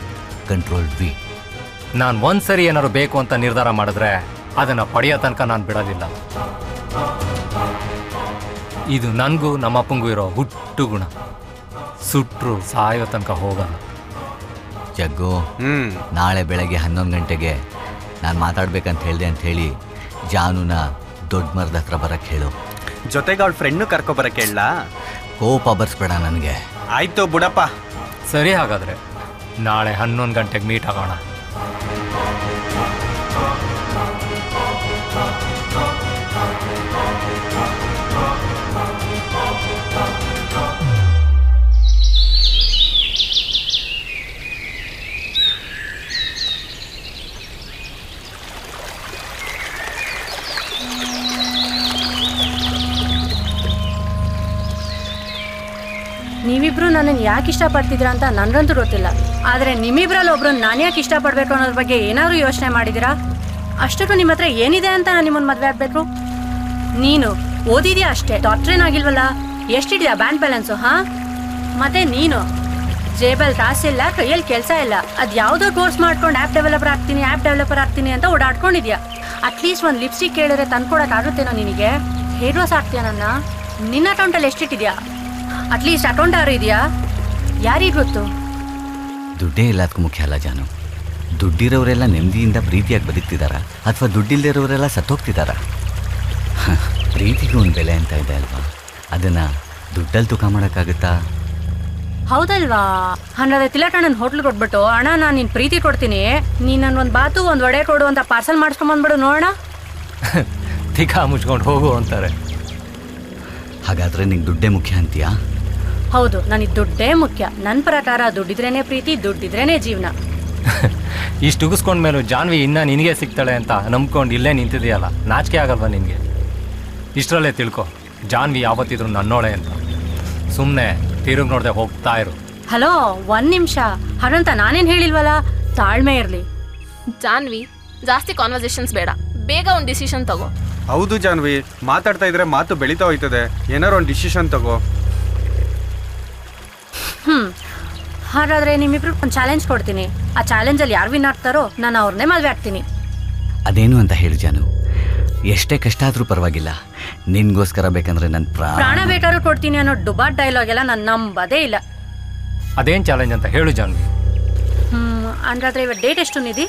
control V. ನಾನು ಒಂದ್ಸರಿ ಏನಾದ್ರು ಬೇಕು ಅಂತ ನಿರ್ಧಾರ ಮಾಡಿದ್ರೆ ಅದನ್ನು ಪಡೆಯೋ ತನಕ ನಾನು ಬಿಡೋದಿಲ್ಲ. ಇದು ನನಗೂ ನಮ್ಮಪ್ಪಂಗೂ ಇರೋ ಹುಟ್ಟು ಗುಣ. ಸುಟ್ಟರು ಸಾಯೋ ತನಕ ಹೋಗಲ್ಲ. ಜಗ್ಗು, ನಾಳೆ ಬೆಳಗ್ಗೆ 11 ಗಂಟೆಗೆ ನಾನು ಮಾತಾಡ್ಬೇಕಂತ ಹೇಳಿದೆ ಅಂತ ಹೇಳಿ ಜಾನುನ ದೊಡ್ಡ ಮರದ ಹತ್ರ ಬರಕ್ಕೆ ಹೇಳು. ಜೊತೆಗೆ ಅವಳ ಫ್ರೆಂಡ್ನು ಕರ್ಕೊಬರಕ್ಕೆ ಹೇಳ. ಕೋಪ ಬರ್ಸ್ಬೇಡ ನನಗೆ. ಆಯ್ತು ಬಿಡಪ್ಪ. ಸರಿ, ಹಾಗಾದರೆ ನಾಳೆ 11 ಗಂಟೆಗೆ ಮೀಟ್ ಆಗೋಣ. ನೀವಿಬ್ರು ನನ್ನನ್ನು ಯಾಕೆ ಇಷ್ಟಪಡ್ತಿದ್ದೀರಾ ಅಂತ ನನಗಂತೂ ಗೊತ್ತಿಲ್ಲ. ಆದರೆ ನಿಮ್ಮಿಬ್ರಲ್ಲಿ ಒಬ್ರನ್ನ ನಾನು ಯಾಕೆ ಇಷ್ಟಪಡಬೇಕು ಅನ್ನೋದ್ರ ಬಗ್ಗೆ ಏನಾದರೂ ಯೋಚನೆ ಮಾಡಿದ್ದೀರಾ? ಅಷ್ಟಕ್ಕೂ ನಿಮ್ಮ ಹತ್ರ ಏನಿದೆ ಅಂತ ನಾನು ನಿಮ್ಮನ್ನು ಮದುವೆ ಆಗಬೇಕು? ನೀನು ಓದಿದ್ಯಾ ಅಷ್ಟೇ, ಡಾಕ್ಟ್ರೇನಾಗಿಲ್ವಲ್ಲ. ಎಷ್ಟಿದೆಯಾ ಬ್ಯಾಂಕ್ ಬ್ಯಾಲೆನ್ಸು? ಹಾಂ, ಮತ್ತೆ ನೀನು ಜೇಬಲ್ ಕಾಸಿಲ್ಲ, ಕೈಯಲ್ಲಿ ಕೆಲಸ ಇಲ್ಲ, ಅದು ಯಾವುದೋ ಕೋರ್ಸ್ ಮಾಡ್ಕೊಂಡು ಆ್ಯಪ್ ಡೆವಲಪರ್ ಆಗ್ತೀನಿ ಅಂತ ಓಡಾಡ್ಕೊಂಡಿದ್ಯಾ. ಅಟ್ಲೀಸ್ಟ್ ಒಂದು ಲಿಪ್ಸ್ಟಿಕ್ ಕೇಳಿದ್ರೆ ತಂದ್ಕೊಡೋಕ್ಕಾಗುತ್ತೇನೋ ನಿನಗೆ? ಹೇರ್ ವಾಶ್ ಆಗ್ತೀಯಾ ನನ್ನ? ನಿನ್ನ ಅಕೌಂಟಲ್ಲಿ ಎಷ್ಟಿಟ್ಟಿದ್ಯಾ? ಅಟ್ಲೀಸ್ಟ್ ಅಕೌಂಟ್ ಯಾರು ಇದೆಯಾ? ಯಾರಿಗೆ ಗೊತ್ತು? ದುಡ್ಡೇ ಎಲ್ಲದಕ್ಕೂ ಮುಖ್ಯ ಅಲ್ಲ ಜಾನು. ದುಡ್ಡಿರೋರೆಲ್ಲ ನೆಮ್ಮದಿಯಿಂದ ಪ್ರೀತಿಯಾಗಿ ಬದುಕ್ತಿದಾರ ಅಥವಾ ದುಡ್ಡಿಲ್ದಿರೋರೆಲ್ಲ ಸತ್ತೋಗ್ತಿದಾರ? ಪ್ರೀತಿಗೂ ಒಂದು ಬೆಲೆ ಅಂತ ಇದೆ ಅಲ್ವಾ? ಅದನ್ನು ದುಡ್ಡಲ್ಲಿ ತೂಕ ಮಾಡೋಕ್ಕಾಗುತ್ತಾ? ಹೌದಲ್ವಾ? ಹಾಗಾದ್ರೆ ತಿಲಕಣ್ಣನ ಹೋಟ್ಲ್ ಕೊಟ್ಬಿಟ್ಟು, ಅಣ್ಣ ನಾನು ನಿನ್ನ ಪ್ರೀತಿ ಕೊಡ್ತೀನಿ, ನೀನು ನನ್ನ ಒಂದು ಬಾತು ಒಂದು ವಡೆ ಕೊಡು ಅಂತ ಪಾರ್ಸಲ್ ಮಾಡಿಸ್ಕೊಂಬಂದ್ಬಿಡು ನೋಡೋಣ. ತಿಕಾ ಮುಚ್ಕೊಂಡು ಹೋಗು ಅಂತಾರೆ. ಹಾಗಾದರೆ ನಿಂಗೆ ದುಡ್ಡೇ ಮುಖ್ಯ ಅಂತೀಯಾ? ಹೌದು, ನನಗೆ ದುಡ್ಡೇ ಮುಖ್ಯ. ನನ್ನ ಪ್ರಕಾರ ದುಡ್ಡಿದ್ರೇನೆ ಪ್ರೀತಿ, ದುಡ್ಡಿದ್ರೇನೆ ಜೀವನ. ಇಷ್ಟು ಉಗಿಸ್ಕೊಂಡ್ಮೇಲೂ ಜಾನ್ವಿ ಇನ್ನ ನಿನಗೆ ಸಿಗ್ತಾಳೆ ಅಂತ ನಂಬ್ಕೊಂಡು ಇಲ್ಲೇ ನಿಂತಿದೆಯಲ್ಲ, ನಾಚಿಕೆ ಆಗಲ್ವಾ ನಿನಗೆ? ಇಷ್ಟರಲ್ಲೇ ತಿಳ್ಕೊ, ಜಾನ್ವಿ ಯಾವತ್ತಿದ್ರು ನನ್ನೋಳೆ ಅಂತ. ಸುಮ್ಮನೆ ತಿರುಗಿ ನೋಡದೆ ಹೋಗ್ತಾ ಇರು. ಹಲೋ, 1 ನಿಮಿಷ. ಹಾಗಂತ ನಾನೇನು ಹೇಳಿಲ್ವಲ್ಲ, ತಾಳ್ಮೆ ಇರಲಿ. ಜಾನ್ವಿ, ಜಾಸ್ತಿ ಕಾನ್ವರ್ಸೇಷನ್ಸ್ ಬೇಡ, ಬೇಗ ಒಂದು ಡಿಸಿಷನ್ ತಗೋ. ಹೌದು ಜಾನ್ವಿ, ಮಾತಾಡ್ತಾ ಇದ್ರೆ ಮಾತು ಬೆಳೀತಾ ಹೋಯ್ತದೆ. ಏನಾರು ಒಂದು ಡಿಸಿಷನ್ ತಗೋ. ಹಾಗಾದ್ರೆ ನಿಮ್ಮಿಬ್ರು ಒಂದು ಚಾಲೆಂಜ್ ಕೊಡ್ತೀನಿ. ಆ ಚಾಲೆಂಜಲ್ಲಿ ಯಾರು ವಿನ್ ಆಗ್ತಾರೋ ನಾನು ಅವ್ರನ್ನೇ ಮದುವೆ ಆಗ್ತೀನಿ. ಅದೇನು ಅಂತ ಹೇಳು ಜಾನು. ಎಷ್ಟೇ ಕಷ್ಟ ಆದರೂ ಪರವಾಗಿಲ್ಲ, ನಿನ್ಗೋಸ್ಕರ ಬೇಕಂದ್ರೆ ನನ್ನ ಪ್ರಾಣ ಬೇಕಾದ್ರೂ ಕೊಡ್ತೀನಿ ಅನ್ನೋ ಡುಬಾಟ್ ಡೈಲಾಗ್ ಎಲ್ಲ ನಾನು ನಂಬದೇ ಇಲ್ಲ. ಅದೇನು ಚಾಲೆಂಜ್ ಅಂತ ಹೇಳು ಜಾನ್ವಿ. ಹಾಗಾದ್ರೆ ಇವತ್ತು ಡೇಟ್ ಎಷ್ಟು ನಿಧಿ?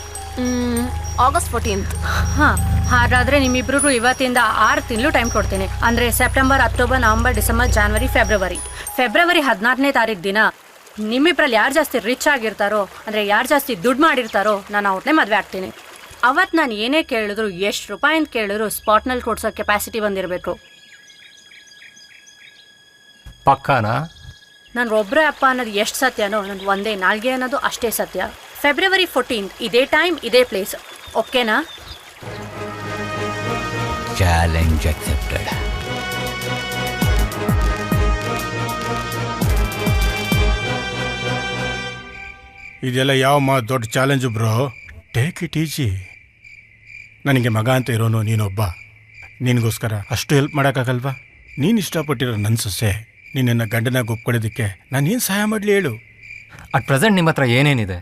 August 14th. ಹಾಂ, ಹಾಗಾದರೆ ನಿಮ್ಮಿಬ್ರಿಗೂ ಇವತ್ತಿಂದ 6 ತಿಂಗಳು ಟೈಮ್ ಕೊಡ್ತೀನಿ. ಅಂದರೆ September, October, November, December, January, February 14ನೇ ತಾರೀಕು ದಿನ ನಿಮ್ಮಿಬ್ರಲ್ಲಿ ಯಾರು ಜಾಸ್ತಿ ರಿಚ್ ಆಗಿರ್ತಾರೋ, ಅಂದರೆ ಯಾರು ಜಾಸ್ತಿ ದುಡ್ಡು ಮಾಡಿರ್ತಾರೋ, ನಾನು ಅವ್ರನ್ನೇ ಮದುವೆ ಆಗ್ತೀನಿ. ಅವತ್ತು ನಾನು ಏನೇ ಕೇಳಿದ್ರು, ಎಷ್ಟು ರೂಪಾಯಿ ಅಂತ ಕೇಳಿದ್ರು ಸ್ಪಾಟ್ನಲ್ಲಿ ಕೊಡ್ಸೋ ಕೆಪಾಸಿಟಿ ಬಂದಿರಬೇಕು. ಪಕ್ಕಾನಾ? ನಾನು ಒಬ್ಬರೇ ಅಪ್ಪ ಅನ್ನೋದು ಎಷ್ಟು ಸತ್ಯನೋ, ನನ್ನ ಒಂದೇ ನಾಲ್ಗೆ ಅನ್ನೋದು ಅಷ್ಟೇ ಸತ್ಯ. ಫೆಬ್ರವರಿ 14th ಇದೇ ಟೈಮ್, ಇದೇ ಪ್ಲೇಸ್. ಓಕೆನಾ? Challenge accepted. ಇದೆಲ್ಲ ಯಾವ ದೊಡ್ಡ challenge bro? Take it easy. ನನಗೆ ಮಗ ಅಂತ ಇರೋನು ನೀನೊಬ್ಬ. ನಿನಗೋಸ್ಕರ ಅಷ್ಟು ಹೆಲ್ಪ್ ಮಾಡೋಕ್ಕಾಗಲ್ವಾ? ನೀನು ಇಷ್ಟಪಟ್ಟಿರೋ ನನ್ನ ಸೊಸೆ ನಿನ್ನನ್ನು ಗಂಡನಾಗ ಒಪ್ಕೊಳ್ಳೋದಕ್ಕೆ ನಾನು ಏನು ಸಹಾಯ ಮಾಡಲಿ ಹೇಳು? ಅಟ್ ಪ್ರೆಸೆಂಟ್ ನಿಮ್ಮ ಹತ್ರ ಏನೇನಿದೆ?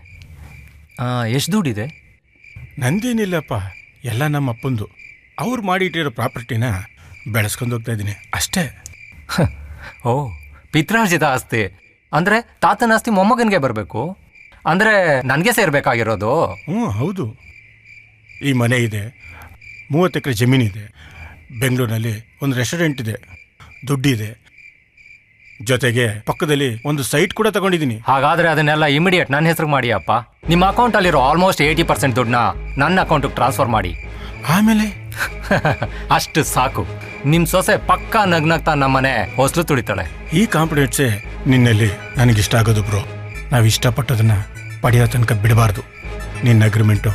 ಎಷ್ಟು ದುಡ್ಡಿದೆ? ನಂದೇನಿಲ್ಲಪ್ಪ, ಎಲ್ಲ ನಮ್ಮ ಅಪ್ಪಂದು. ಅವ್ರು ಮಾಡಿಟ್ಟಿರೋ ಪ್ರಾಪರ್ಟಿನ ಬೆಳೆಸ್ಕೊಂಡು ಹೋಗ್ತಾ ಇದ್ದೀನಿ ಅಷ್ಟೇ. ಓ, ಪಿತ್ರಾರ್ಜಿತ ಆಸ್ತಿ ಅಂದರೆ ತಾತನ ಆಸ್ತಿ ಮೊಮ್ಮಗನಿಗೆ ಬರಬೇಕು ಅಂದರೆ ನನಗೆ ಸೇರಬೇಕಾಗಿರೋದು? ಹೌದು. ಈ ಮನೆ ಇದೆ, 30 ಎಕರೆ ಜಮೀನಿದೆ, ಬೆಂಗಳೂರಿನಲ್ಲಿ ಒಂದು ರೆಸ್ಟೋರೆಂಟ್ ಇದೆ, ದುಡ್ಡಿದೆ, ಜೊತೆಗೆ ಪಕ್ಕದಲ್ಲಿ ಒಂದು ಸೈಟ್ ಕೂಡ ತಗೊಂಡಿದ್ದೀನಿ. ಹಾಗಾದರೆ ಅದನ್ನೆಲ್ಲ ಇಮಿಡಿಯೇಟ್ ನನ್ನ ಹೆಸರು ಮಾಡಿ ಅಪ್ಪ. ನಿಮ್ಮ ಅಕೌಂಟಲ್ಲಿರೋ ಆಲ್ಮೋಸ್ಟ್ 80% ದುಡ್ಡನ್ನ ನನ್ನ ಅಕೌಂಟಿಗೆ ಟ್ರಾನ್ಸ್ಫರ್ ಮಾಡಿ. ಆಮೇಲೆ ಅಷ್ಟು ಸಾಕು. ನಿಮ್ಮ ಸೊಸೆ ಪಕ್ಕಾ ನಗ್ನಗ್ತಾ ನಮ್ಮನೆ ಹೊಸಲು ತುಳಿತಾಳೆ. ಈ ಕಾನ್ಫಿಡೆನ್ಸೇ ನಿನ್ನಲ್ಲಿ ನನಗಿಷ್ಟ ಆಗೋದು ಬ್ರೋ. ನಾವು ಇಷ್ಟಪಟ್ಟದನ್ನ ಪಡೆಯೋ ತನಕ ಬಿಡಬಾರ್ದು. ನಿನ್ನ ಅಗ್ರಿಮೆಂಟು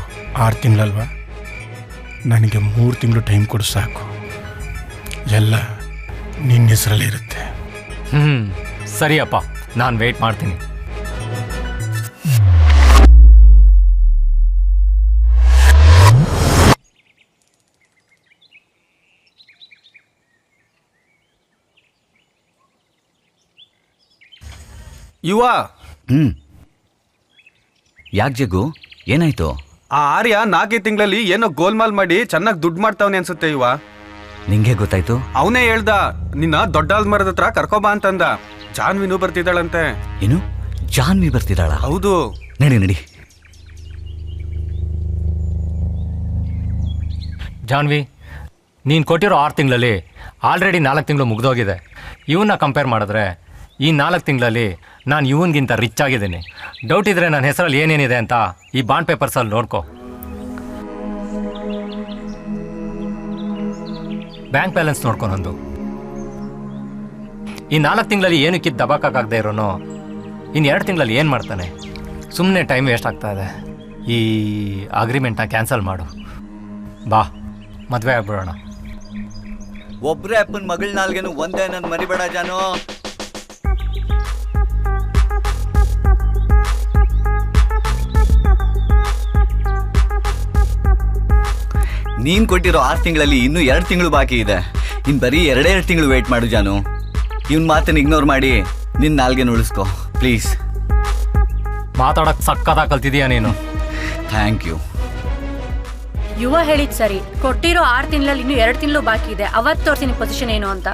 6 ತಿಂಗಳಲ್ವಾ? ನನಗೆ 3 ತಿಂಗಳು ಟೈಮ್ ಕೊಡು ಸಾಕು. ಎಲ್ಲ ನಿನ್ನ ಹೆಸರಲ್ಲೇ ಇರುತ್ತೆ. ಸರಿಯಪ್ಪ, ನಾನು ವೆಯ್ಟ್ ಮಾಡ್ತೀನಿ. ಯುವ, ಯಾಕೆ ಜಗ್ಗು, ಏನಾಯ್ತು? ಆ ಆರ್ಯ 4 ತಿಂಗಳಲ್ಲಿ ಏನೋ ಗೋಲ್ಮಾಲ್ ಮಾಡಿ ಚೆನ್ನಾಗಿ ದುಡ್ಡು ಮಾಡ್ತಾವನೆ ಅನ್ಸುತ್ತೆ ಯುವ. ನಿಂಗೆ ಗೊತ್ತಾಯ್ತು? ಅವನೇ ಹೇಳ್ದ, ನಿನ್ನ ದೊಡ್ಡ ಮರದ ಹತ್ರ ಕರ್ಕೊಬಾ ಅಂತಂದ. ಜಾನ್ವಿನೂ ಬರ್ತಿದ್ದಾಳಂತೆ. ಏನು, ಜಾನ್ವಿ ಬರ್ತಿದ್ದಾಳ? ಹೌದು. ನಡಿ. ಜಾನ್ವಿ, ನೀನು ಕೊಟ್ಟಿರೋ 6 ತಿಂಗಳಲ್ಲಿ ಆಲ್ರೆಡಿ 4 ತಿಂಗಳು ಮುಗಿದೋಗಿದೆ. ಇವನ್ನ ಕಂಪೇರ್ ಮಾಡಿದ್ರೆ ಈ 4 ತಿಂಗಳಲ್ಲಿ ನಾನು ಇವನಿಗಿಂತ ರಿಚ್ ಆಗಿದ್ದೀನಿ. ಡೌಟ್ ಇದ್ದರೆ ನನ್ನ ಹೆಸರಲ್ಲಿ ಏನೇನಿದೆ ಅಂತ ಈ ಬಾಂಡ್ ಪೇಪರ್ಸಲ್ಲಿ ನೋಡ್ಕೊ. ಬ್ಯಾಂಕ್ ಬ್ಯಾಲೆನ್ಸ್ ನೋಡ್ಕೊನೊಂದು. ಈ 4 ತಿಂಗಳಲ್ಲಿ ಏನಕ್ಕಿದ್ದು ದಬಾಕಾಗದೆ ಇರೋನು ಇನ್ನು 2 ತಿಂಗಳಲ್ಲಿ ಏನು ಮಾಡ್ತಾನೆ? ಸುಮ್ಮನೆ ಟೈಮ್ ವೇಸ್ಟ್ ಆಗ್ತಾ ಇದೆ. ಈ ಅಗ್ರಿಮೆಂಟ್ನ ಕ್ಯಾನ್ಸಲ್ ಮಾಡು. ಬಾ, ಮದುವೆ ಆಗ್ಬಿಡೋಣ. ಒಬ್ಬರೇ ಅಪ್ಪನ ಮಗಳ ನಾಲ್ಗೇನು ಒಂದೇ ನನ್ನ ಮರಿಬೇಡ ಜಾನು. ನೀನ್ ಕೊಟ್ಟಿರೋ 6 ತಿಂಗಳಲ್ಲಿ ಇನ್ನೂ 2 ತಿಂಗಳು ಬಾಕಿ ಇದೆ. ಇನ್ ಬರೀ 2 ತಿಂಗಳು ವೇಟ್ ಮಾಡು ಜಾನು. ಇವ್ನ ಮಾತನ್ನ ಇಗ್ನೋರ್ ಮಾಡಿ ನಿನ್ ನಾಲ್ಗೆನ ಉಳಿಸ್ಕೊ ಪ್ಲೀಸ್. ಮಾತಾಡಕ್ ಸಕ್ಕತ್ತಾಗಿ ಕಲ್ತಿದೀಯ ನೀನು. Thank you. ಯುವ ಹೇಳಿದ್ ಸರಿ, ಕೊಟ್ಟಿರೋ 6 ತಿಂಗಳಲ್ಲಿ ಇನ್ನೂ 2 ತಿಂಗಳು ಬಾಕಿ ಇದೆ. ಅವತ್ತು ತೋರಿಸಿ ನಿನ್ ಪೊಸಿಷನ್ ಏನು ಅಂತ.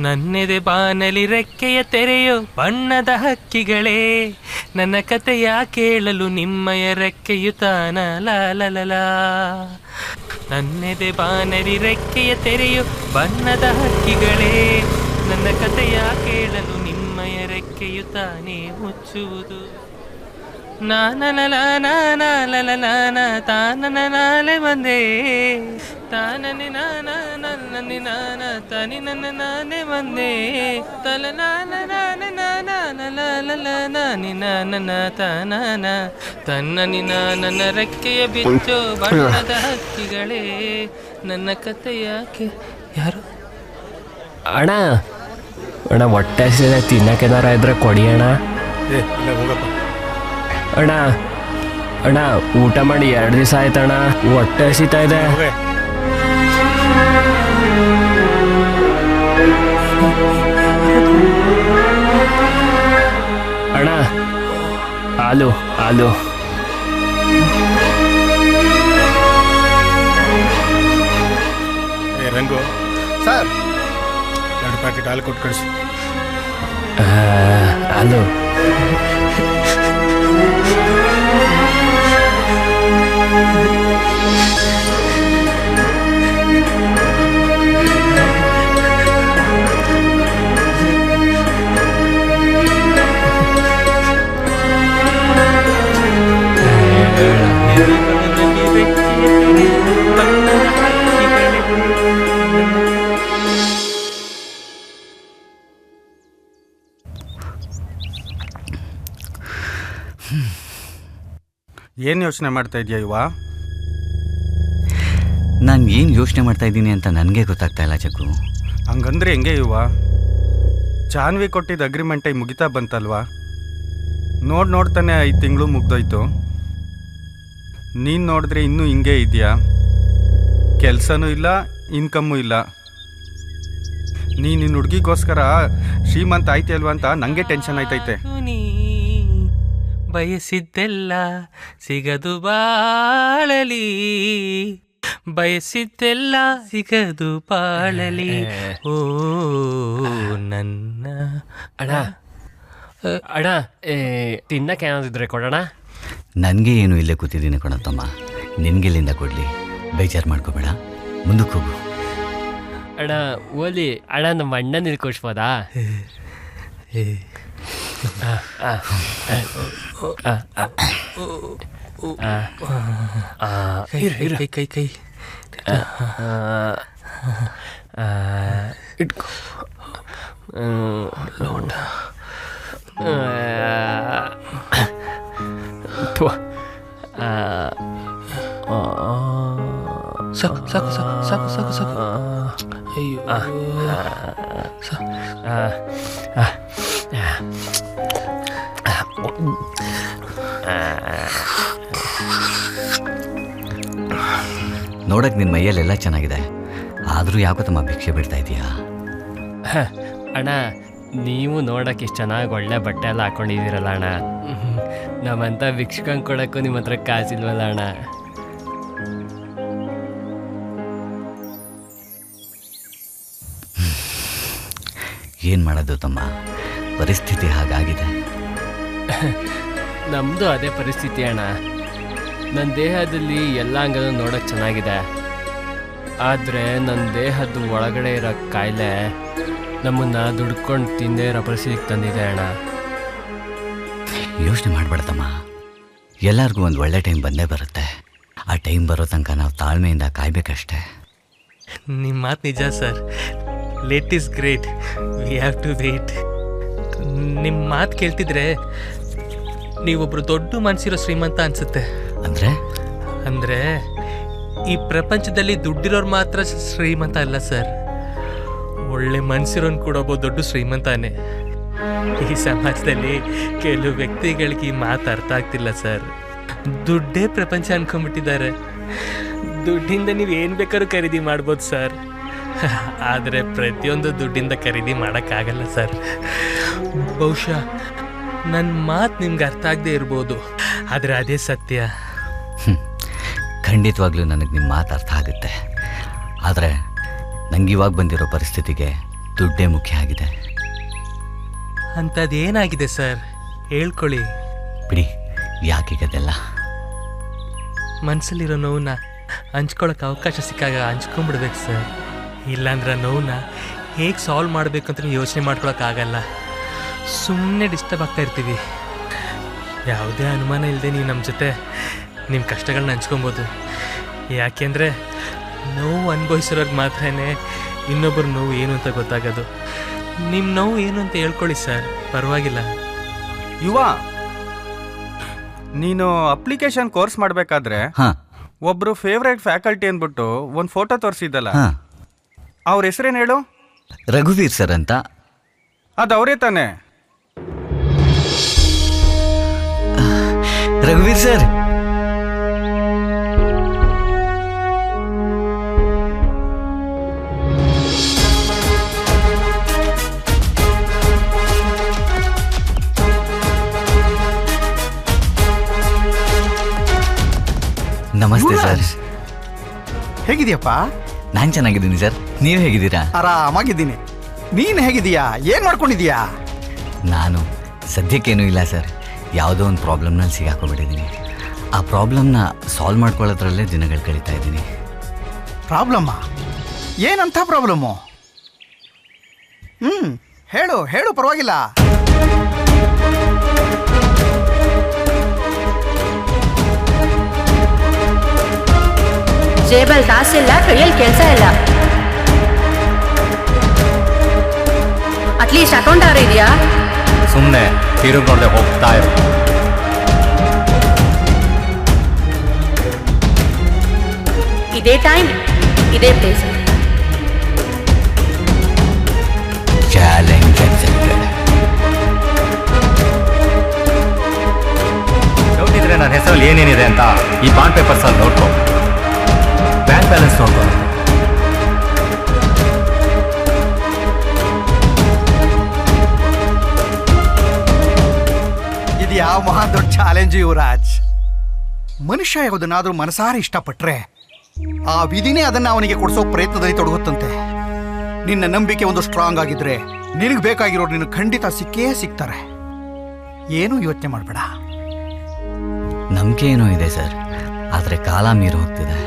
ನನ್ನೆದೆ ಬಾನಲಿ ರೆಕ್ಕೆಯ ತೆರೆಯೋ ಬಣ್ಣದ ಹಕ್ಕಿಗಳೇ, ನನ್ನ ಕಥೆಯ ಕೇಳಲು ನಿಮ್ಮಯ ರೆಕ್ಕೆಯು ತಾನ ಲಾಲಲ. ನನ್ನೆದೆ ಬಾನಲಿ ರೆಕ್ಕೆಯ ತೆರೆಯೋ ಬಣ್ಣದ ಹಕ್ಕಿಗಳೇ, ನನ್ನ ಕಥೆಯ ಕೇಳಲು ನಿಮ್ಮಯ ರೆಕ್ಕೆಯು ತಾನೇ ಮುಚ್ಚುವುದು. ನಾನಲಲ ನಾನಲಲ ತಾನನಾಲೆ ಬಂದೆ ತಾನನಿ ನಾನಿ ನಾನ ತನಿ ನನ್ನ ನಾನೇ ಬಂದೆ ತಲ ನಾನಿ ನಾನ ತಾನ ತನ್ನನಿ ನನ್ನ ರೆಕ್ಕೆಯ ಬಿಚ್ಚೋ ಬಣ್ಣದ ಹಕ್ಕಿಗಳೇ, ನನ್ನ ಕಥೆ ಯಾಕೆ. ಯಾರು ಅಣ್ಣ? ಅಣ್ಣ ಹೊಟ್ಟೆ ಹಸಿದೆ, ತಿನ್ನಕ್ಕೇನಾರ ಇದ್ರೆ ಕೊಡಿ ಅಣ್ಣ. ಅಣ್ಣ ಅಣ್ಣ ಊಟ ಮಾಡಿ 2 ದಿವಸ ಆಯ್ತಣ್ಣ, ಹೊಟ್ಟೆ ಹಸಿತಾ ಇದೆ. ಅಣ್ಣ ಹಾಲು ಹಾಲು. ರಂಗು ಸರ್ 2 ಪ್ಯಾಕೆಟ್ ಹಾಲು ಕೊಟ್ಟು ಕಳಿಸಿ. ಹಾಲು ಏನ್ ಯೋಚನೆ ಮಾಡ್ತಾ ಇದೀಯ ಇವ? ನಾನು ಏನು ಯೋಚನೆ ಮಾಡ್ತಾ ಇದ್ದೀನಿ ಅಂತ ನನಗೆ ಗೊತ್ತಾಗ್ತಾ ಇಲ್ಲ ಜಗ್ಗು. ಹಂಗಂದ್ರೆ ಹೆಂಗೆ ಇವ? ಜಾನ್ವಿ ಕೊಟ್ಟಿದ್ದ ಅಗ್ರಿಮೆಂಟ್ ಮುಗಿತಾ ಬಂತಲ್ವಾ? ನೋಡ್ತಾನೆ 5 ತಿಂಗಳು ಮುಗ್ದೋಯ್ತು. ನೀನು ನೋಡಿದ್ರೆ ಇನ್ನೂ ಹಿಂಗೆ ಇದೆಯಾ? ಕೆಲಸನೂ ಇಲ್ಲ, ಇನ್ಕಮ್ಮು ಇಲ್ಲ. ನಿನ್ನ ಹುಡುಗಿಗೋಸ್ಕರ ಶ್ರೀಮಂತ ಆಯ್ತಲ್ವಾ ಅಂತ ನನಗೆ ಟೆನ್ಷನ್ ಆಯ್ತೈತೆ. ಬಯಸಿದ್ದೆಲ್ಲ ಸಿಗದು ಬಾಳಲಿ, ಬಯಸಿದ್ದೆಲ್ಲ ಸಿಗದು ಬಾಳಲಿ. ಓ ನನ್ನ ಅಣ್ಣ ಅಣ್ಣ ತಿನ್ನಕ್ಕೆ ಏನಾದಿದ್ರೆ ಕೊಡೋಣ. ನನಗೆ ಏನು ಇಲ್ಲೇ ಕೂತಿದ್ದೀನಿ ಕೊಡತ್ತಮ್ಮ, ನಿನ್ಗೆಲ್ಲಿಂದ ಕೊಡಲಿ? ಬೇಜಾರು ಮಾಡ್ಕೋಬೇಡ, ಮುಂದಕ್ಕೆ ಹೋಗು. ಅಣ್ಣ ಓಲಿ ಅಣ್ಣ, ನಮ್ಮ ಅಣ್ಣ ನಿಲ್ಕೋಸ್ಬೋದಾ? ಕೈ ಕೈ ಕೈ ಇಟ್ಕೋ. ಸಾಕು ಸಾಕು ಸಾಕು ಸಾಕು ಸಾಕು ಸಾಕು. ಅಯ್ಯೋ ನೋಡಕ್ ನಿನ್ನ ಮೈಯಲ್ಲೆಲ್ಲ ಚೆನ್ನಾಗಿದೆ, ಆದರೂ ಯಾಕೋ ತಮ್ಮ ಭಿಕ್ಷೆ ಬಿಡ್ತಾ ಇದೀಯಾ? ಅಣ್ಣ ನೀವು ನೋಡಕ್ಕೆ ಇಷ್ಟು ಚೆನ್ನಾಗಿ ಒಳ್ಳೆ ಬಟ್ಟೆ ಎಲ್ಲ ಹಾಕೊಂಡಿದ್ದೀರಲ್ಲ ಅಣ್ಣ, ನಮ್ಮಂತ ಭಿಕ್ಷಕಂಗೆ ಕೊಡೋಕ್ಕೂ ನಿಮ್ಮ ಹತ್ರ ಕಾಸಿಲ್ವಲ್ಲ ಅಣ್ಣ. ಏನು ಮಾಡೋದು ತಮ್ಮ, ಪರಿಸ್ಥಿತಿ ಹಾಗಾಗಿದೆ. ನಮ್ಮದು ಅದೇ ಪರಿಸ್ಥಿತಿ ಅಣ್ಣ. ನನ್ನ ದೇಹದಲ್ಲಿ ಎಲ್ಲ ಅಂಗನೂ ನೋಡೋಕ್ಕೆ ಚೆನ್ನಾಗಿದೆ, ಆದರೆ ನನ್ನ ದೇಹದ ಒಳಗಡೆ ಇರೋ ಕಾಯಿಲೆ ನಮ್ಮನ್ನು ದುಡ್ಕೊಂಡು ತಿಂದೇ ಇರೋ ಪರಿಸ್ಥಿತಿಗೆ ತಂದಿದೆ ಅಣ್ಣ. ಯೋಚನೆ ಮಾಡಬೇಡತಮ್ಮ, ಎಲ್ಲರಿಗೂ ಒಂದು ಒಳ್ಳೆ ಟೈಮ್ ಬಂದೇ ಬರುತ್ತೆ. ಆ ಟೈಮ್ ಬರೋ ತನಕ ನಾವು ತಾಳ್ಮೆಯಿಂದ ಕಾಯ್ಬೇಕಷ್ಟೆ. ನಿಮ್ಮ ಮಾತು ನಿಜ sir. Late is great, we have to wait. ನಿಮ್ಮ ಮಾತು ಕೇಳ್ತಿದ್ರೆ ನೀವೊಬ್ರು ದೊಡ್ಡ ಮನಸ್ಸಿರೋ ಶ್ರೀಮಂತ ಅನ್ಸುತ್ತೆ. ಅಂದರೆ ಈ ಪ್ರಪಂಚದಲ್ಲಿ ದುಡ್ಡಿರೋರು ಮಾತ್ರ ಶ್ರೀಮಂತ ಅಲ್ಲ ಸರ್, ಒಳ್ಳೆ ಮನ್ಸಿರೋನ್ ಕೂಡ ಒಬ್ಬ ದೊಡ್ಡ ಶ್ರೀಮಂತಾನೆ. ಈ ಸಮಾಜದಲ್ಲಿ ಕೆಲವು ವ್ಯಕ್ತಿಗಳಿಗೆ ಈ ಮಾತು ಅರ್ಥ ಆಗ್ತಿಲ್ಲ ಸರ್. ದುಡ್ಡೇ ಪ್ರಪಂಚ ಅನ್ಕೊಂಡ್ಬಿಟ್ಟಿದ್ದಾರೆ. ದುಡ್ಡಿಂದ ನೀವು ಏನು ಬೇಕಾದ್ರೂ ಖರೀದಿ ಮಾಡ್ಬೋದು ಸರ್, ಆದರೆ ಪ್ರತಿಯೊಂದು ದುಡ್ಡಿಂದ ಖರೀದಿ ಮಾಡೋಕ್ಕಾಗಲ್ಲ ಸರ್. ಬಹುಶಃ ನನ್ನ ಮಾತು ನಿಮ್ಗೆ ಅರ್ಥ ಆಗದೆ ಇರ್ಬೋದು, ಆದರೆ ಅದೇ ಸತ್ಯ. ಖಂಡಿತವಾಗ್ಲೂ ನನಗೆ ನಿಮ್ಮ ಮಾತು ಅರ್ಥ ಆಗುತ್ತೆ. ಆದರೆ ನಂಗೆ ಇವಾಗ ಬಂದಿರೋ ಪರಿಸ್ಥಿತಿಗೆ ದುಡ್ಡೇ ಮುಖ್ಯ ಆಗಿದೆ. ಅಂಥದ್ದೇನಾಗಿದೆ ಸರ್, ಹೇಳ್ಕೊಳ್ಳಿ. ಬಿಡಿ, ಯಾಕೀಗದೆಲ್ಲ? ಮನಸ್ಸಲ್ಲಿರೋ ನೋವನ್ನ ಹಂಚ್ಕೊಳಕ್ಕೆ ಅವಕಾಶ ಸಿಕ್ಕಾಗ ಹಂಚ್ಕೊಂಡ್ಬಿಡ್ಬೇಕು ಸರ್. ಇಲ್ಲಾಂದ್ರೆ ನೋವನ್ನ ಹೇಗೆ ಸಾಲ್ವ್ ಮಾಡಬೇಕು ಅಂತ ಯೋಚನೆ ಮಾಡ್ಕೊಳಕ್ಕಾಗಲ್ಲ. ಸುಮ್ಮನೆ ಡಿಸ್ಟರ್ಬ್ ಆಗ್ತಾ ಇರ್ತೀವಿ. ಯಾವುದೇ ಅನುಮಾನ ಇಲ್ಲದೆ ನೀವು ನಮ್ಮ ಜೊತೆ ನಿಮ್ಮ ಕಷ್ಟಗಳನ್ನ ಹಂಚ್ಕೊಬೋದು. ಯಾಕೆಂದರೆ ನೋವು ಅನುಭವಿಸಿರೋರ್ಗೆ ಮಾತ್ರ ಇನ್ನೊಬ್ಬರ ನೋವು ಏನು ಅಂತ ಗೊತ್ತಾಗೋದು. ನಿಮ್ಮ ನೋವು ಏನು ಅಂತ ಹೇಳ್ಕೊಳ್ಳಿ ಸರ್, ಪರವಾಗಿಲ್ಲ. ಯುವ, ನೀನು ಅಪ್ಲಿಕೇಶನ್ ಕೋರ್ಸ್ ಮಾಡಬೇಕಾದ್ರೆ ಒಬ್ರು ಫೇವ್ರೇಟ್ ಫ್ಯಾಕಲ್ಟಿ ಅಂದ್ಬಿಟ್ಟು ಒಂದು ಫೋಟೋ ತೋರಿಸಿದ್ದಲ್ಲ, ಅವ್ರ ಹೆಸರೇನು ಹೇಳು? ರಘುವೀರ್ ಸರ್ ಅಂತ. ಅದು ಅವರೇ ತಾನೆ? ರಘುವೀರ್ ಸರ್, ನಮಸ್ತೆ ಸರ್. ಹೇಗಿದೆಯಪ್ಪ? ನಾನು ಚೆನ್ನಾಗಿದ್ದೀನಿ ಸರ್, ನೀವು ಹೇಗಿದ್ದೀರಾ? ಆರಾಮಾಗಿದ್ದೀನಿ. ನೀನು ಹೇಗಿದೀಯಾ? ಏನು ಮಾಡ್ಕೊಂಡಿದೀಯಾ? ನಾನು ಸದ್ಯಕ್ಕೇನೂ ಇಲ್ಲ ಸರ್, ಯಾವುದೋ ಒಂದು ಪ್ರಾಬ್ಲಮ್ನಲ್ಲಿ ಸಿಗಾಕೊಂಡ್ಬಿಟ್ಟಿದ್ದೀನಿ. ಆ ಪ್ರಾಬ್ಲಮ್ನ ಸಾಲ್ವ್ ಮಾಡ್ಕೊಳ್ಳೋದ್ರಲ್ಲೇ ದಿನಗಳು ಕಳೀತಾ ಇದ್ದೀನಿ. ಪ್ರಾಬ್ಲಮ್ಮಾ? ಏನಂತ ಪ್ರಾಬ್ಲಮ್ಮು? ಹೇಳು ಹೇಳು, ಪರವಾಗಿಲ್ಲ. ಜೇಬಲ್ ಕಾಸಿಲ್ಲ, ಕೈಯಲ್ಲಿ ಕೆಲಸ ಇಲ್ಲ. ಅಟ್ಲೀಸ್ಟ್ ಅಕೌಂಟ್ ಆರು ಇದೆಯಾ? ಸುಮ್ಮನೆ ತಿರುಗಿ ನೋಡದೆ ಹೋಗ್ತಾ ಇರು. ಇದೇ ಟೈಮ್, ಇದೇ ಪ್ಲೇಸ್. Challenge accepted. ಡೌಟ್ ಇದ್ರೆ ನನ್ನ ಹೆಸರಲ್ಲಿ ಏನೇನಿದೆ ಅಂತ ಈ ಬಾಂಡ್ ಪೇಪರ್ಸ್ ಅಲ್ಲಿ ನೋಡ್ಕೊ. ಬ್ಯಾಂಕ್ ಬ್ಯಾಲೆನ್ಸ್ ನೋಡ್ಕೊ. ಇದು ಯಾವ ಮಹಾ ದೊಡ್ಡ ಚಾಲೆಂಜ್ ಯುವರಾಜ್. ಮನುಷ್ಯ ಯಾವುದನ್ನಾದ್ರೂ ಮನಸಾರ ಇಷ್ಟಪಟ್ರೆ ಆ ವಿಧಿನೇ ಅದನ್ನ ಅವನಿಗೆ ಕೊಡಿಸೋ ಪ್ರಯತ್ನದಲ್ಲಿ ತೊಡಗುತ್ತಂತೆ. ನಿನ್ನ ನಂಬಿಕೆ ಒಂದು ಸ್ಟ್ರಾಂಗ್ ಆಗಿದ್ರೆ ನಿನಗೆ ಬೇಕಾಗಿರೋರು ನಿನ್ನ ಖಂಡಿತ ಸಿಕ್ಕೇ ಸಿಗ್ತಾರೆ. ಏನೂ ಯೋಚನೆ ಮಾಡಬೇಡ. ನಂಬಿಕೆ ಏನೋ ಇದೆ ಸರ್, ಆದರೆ ಕಾಲ ಮೀರಿ ಹೋಗ್ತಿದೆ.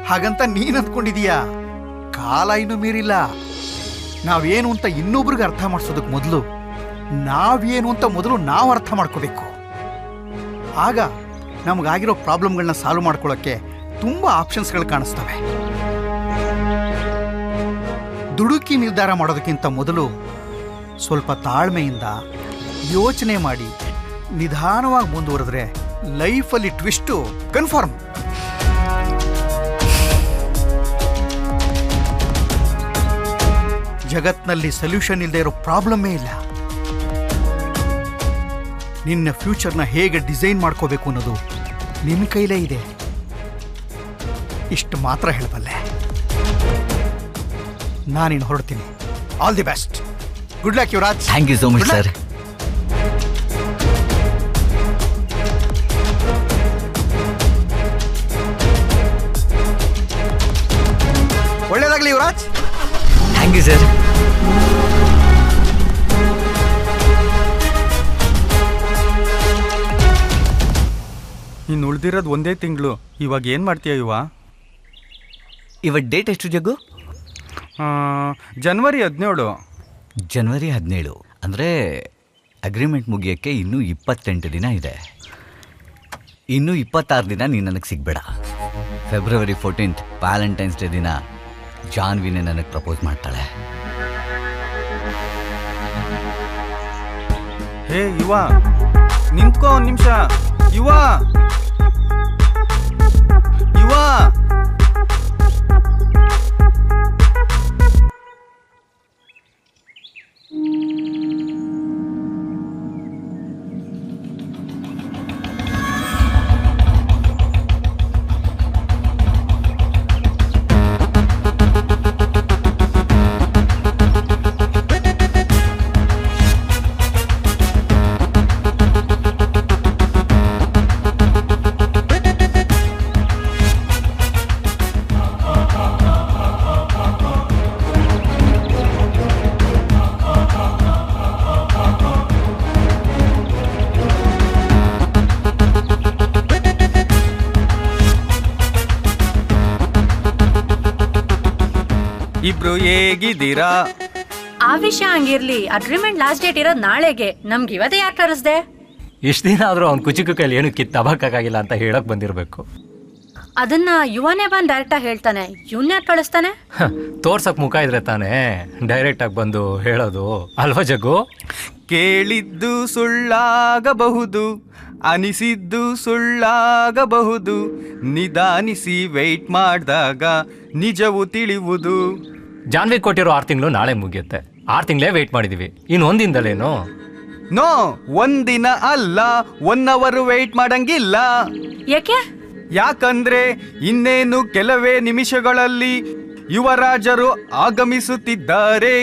ಹಾಗಂತ ನೀನ್ ಅಂದ್ಕೊಂಡಿದೀಯಾ? ಕಾಲ ಇನ್ನೂ ಮೀರಿಲ್ಲ. ನಾವೇನು ಅಂತ ಇನ್ನೊಬ್ರಿಗೆ ಅರ್ಥ ಮಾಡಿಸೋದಕ್ಕೆ ಮೊದಲು ನಾವೇನು ಅಂತ ಮೊದಲು ನಾವು ಅರ್ಥ ಮಾಡ್ಕೋಬೇಕು. ಆಗ ನಮಗಾಗಿರೋ ಪ್ರಾಬ್ಲಮ್ಗಳನ್ನ ಸಾಲ್ವ್ ಮಾಡ್ಕೊಳ್ಳೋಕ್ಕೆ ತುಂಬಾ ಆಪ್ಷನ್ಸ್ಗಳು ಕಾಣಿಸ್ತವೆ. ದುಡುಕಿ ನಿರ್ಧಾರ ಮಾಡೋದಕ್ಕಿಂತ ಮೊದಲು ಸ್ವಲ್ಪ ತಾಳ್ಮೆಯಿಂದ ಯೋಚನೆ ಮಾಡಿ ನಿಧಾನವಾಗಿ ಮುಂದುವರೆದ್ರೆ ಲೈಫಲ್ಲಿ ಟ್ವಿಸ್ಟು ಕನ್ಫರ್ಮ್. ಜಗತ್ನಲ್ಲಿ ಸೊಲ್ಯೂಷನ್ ಇಲ್ಲದೆ ಇರೋ ಪ್ರಾಬ್ಲಮ್ಮೇ ಇಲ್ಲ. ನಿನ್ನ ಫ್ಯೂಚರ್ನ ಹೇಗೆ ಡಿಸೈನ್ ಮಾಡ್ಕೋಬೇಕು ಅನ್ನೋದು ನಿನ್ನ ಕೈಲೇ ಇದೆ. ಇಷ್ಟು ಮಾತ್ರ ಹೇಳಬಲ್ಲೆ. ನಾನಿನ್ನು ಹೊರಡ್ತೀನಿ. All the best. Good luck Yuvraj. Thank you so much sir. ಒಳ್ಳೇದಾಗ್ಲಿ ಯುವರಾಜ್. Thank you sir. ಇನ್ನು ಉಳ್ದಿರೋದು ಒಂದೇ ತಿಂಗಳು. ಇವಾಗ ಏನು ಮಾಡ್ತೀಯ ಯುವ? ಇವತ್ತು ಡೇಟ್ ಎಷ್ಟು ಜಗ್ಗು? ಜನವರಿ 17. ಜನವರಿ 17 ಅಂದರೆ ಅಗ್ರಿಮೆಂಟ್ ಮುಗಿಯೋಕ್ಕೆ ಇನ್ನೂ 28 ದಿನ ಇದೆ. ಇನ್ನೂ 26 ದಿನ ನೀನು ನನಗೆ ಸಿಗಬೇಡ. ಫೆಬ್ರವರಿ 14 ವ್ಯಾಲೆಂಟೈನ್ಸ್ ಡೇ ದಿನ ಜಾನ್ವಿನೇ ನನಗೆ ಪ್ರಪೋಸ್ ಮಾಡ್ತಾಳೆ. ಹೇ ಯುವ, ನಿಂತ್ಕೋ ಒಂದು ನಿಮಿಷ. ಯುವ ಯುವ ಇಬ್ರು ಹೇಗಿದ್ದೀರಾ? ಆ ವಿಷಯ ಹಂಗಿರ್ಲಿ, ಅಗ್ರಿಮೆಂಟ್ ಲಾಸ್ಟ್ ಡೇಟ್ ಇರೋದು ನಾಳೆಗೆ. ನಮ್ಗೆ ಇವತ್ತೇ ಯಾಕೆ ಕರೆಸ್ದೆ? ಇಷ್ಟು ದಿನ ಆದರೂ ಅವ್ನು ಕುಚಿಕು ಕೈಲಿ ಏನು ಕಿತ್ತಬಕ್ಕಾಗಿಲ್ಲ ಅಂತ ಹೇಳಕ್ ಬಂದಿರಬೇಕು. ಅದನ್ನ ಯುವನೇ ಬಂದು ಡೈರೆಕ್ಟಾಗಿ ಹೇಳ್ತಾನೆ, ಇವನ್ ಯಾಕೆ ಕಳಿಸ್ತಾನೆ? ತೋರ್ಸಕ್ ಮುಖ ಇದ್ರೆ ತಾನೇ ಡೈರೆಕ್ಟಾಗಿ ಬಂದು ಹೇಳೋದು ಅಲ್ವಾ ಜಗ್ಗು? ಕೇಳಿದ್ದು ಸುಳ್ಳಾಗಬಹುದು, ಅನಿಸಿದ್ದು ಸುಳ್ಳಾಗಬಹುದು, ನಿಧಾನಿಸಿ ವೆಯ್ಟ್ ಮಾಡಿದಾಗ ನಿಜವು ತಿಳಿಯುವುದು. ಜಾನ್ವಿ ಕೊಟ್ಟಿರೋ 6 ತಿಂಗಳು ನಾಳೆ ಮುಗಿಯುತ್ತೆ. 6 ತಿಂಗಳೇ ವೆಯ್ಟ್ ಮಾಡಿದೀವಿ, ಇನ್ನು ಒಂದಿಂದಲೇನು? ನೋ, ಒಂದಿನ ಅಲ್ಲ, 1 ಅವರ್ ವೆಯ್ಟ್ ಮಾಡಂಗಿಲ್ಲ. ಯಾಕೆ? ಯಾಕಂದ್ರೆ ಇನ್ನೇನು ಕೆಲವೇ ನಿಮಿಷಗಳಲ್ಲಿ ಯುವರಾಜರು ಆಗಮಿಸುತ್ತಿದ್ದಾರೆ.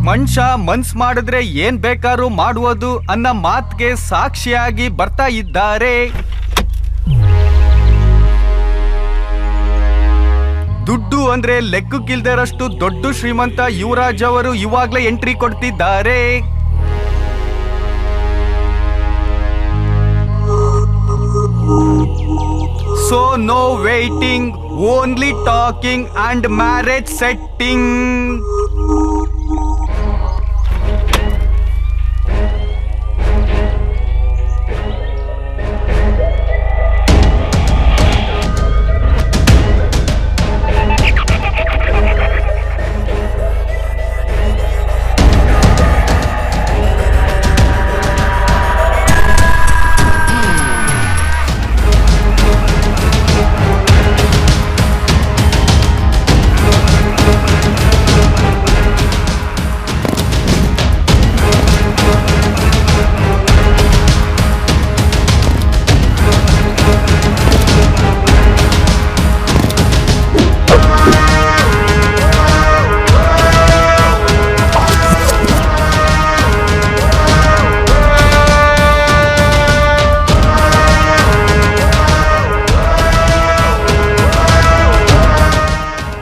ಮನುಷ್ಯ ಮನ್ಸ್ ಮಾಡಿದ್ರೆ ಏನ್ ಬೇಕಾದ್ರೂ ಮಾಡುವುದು ಅನ್ನೋ ಮಾತ್ಗೆ ಸಾಕ್ಷಿಯಾಗಿ ಬರ್ತಾ ಇದ್ದಾರೆ. ದುಡ್ಡು ಅಂದ್ರೆ ಲೆಕ್ಕಕ್ಕಿಲ್ದರಷ್ಟು ದೊಡ್ಡ ಶ್ರೀಮಂತ ಯುವರಾಜ್ ಅವರು ಇವಾಗ್ಲೇ ಎಂಟ್ರಿ ಕೊಡ್ತಿದ್ದಾರೆ. So no waiting, only talking and marriage setting.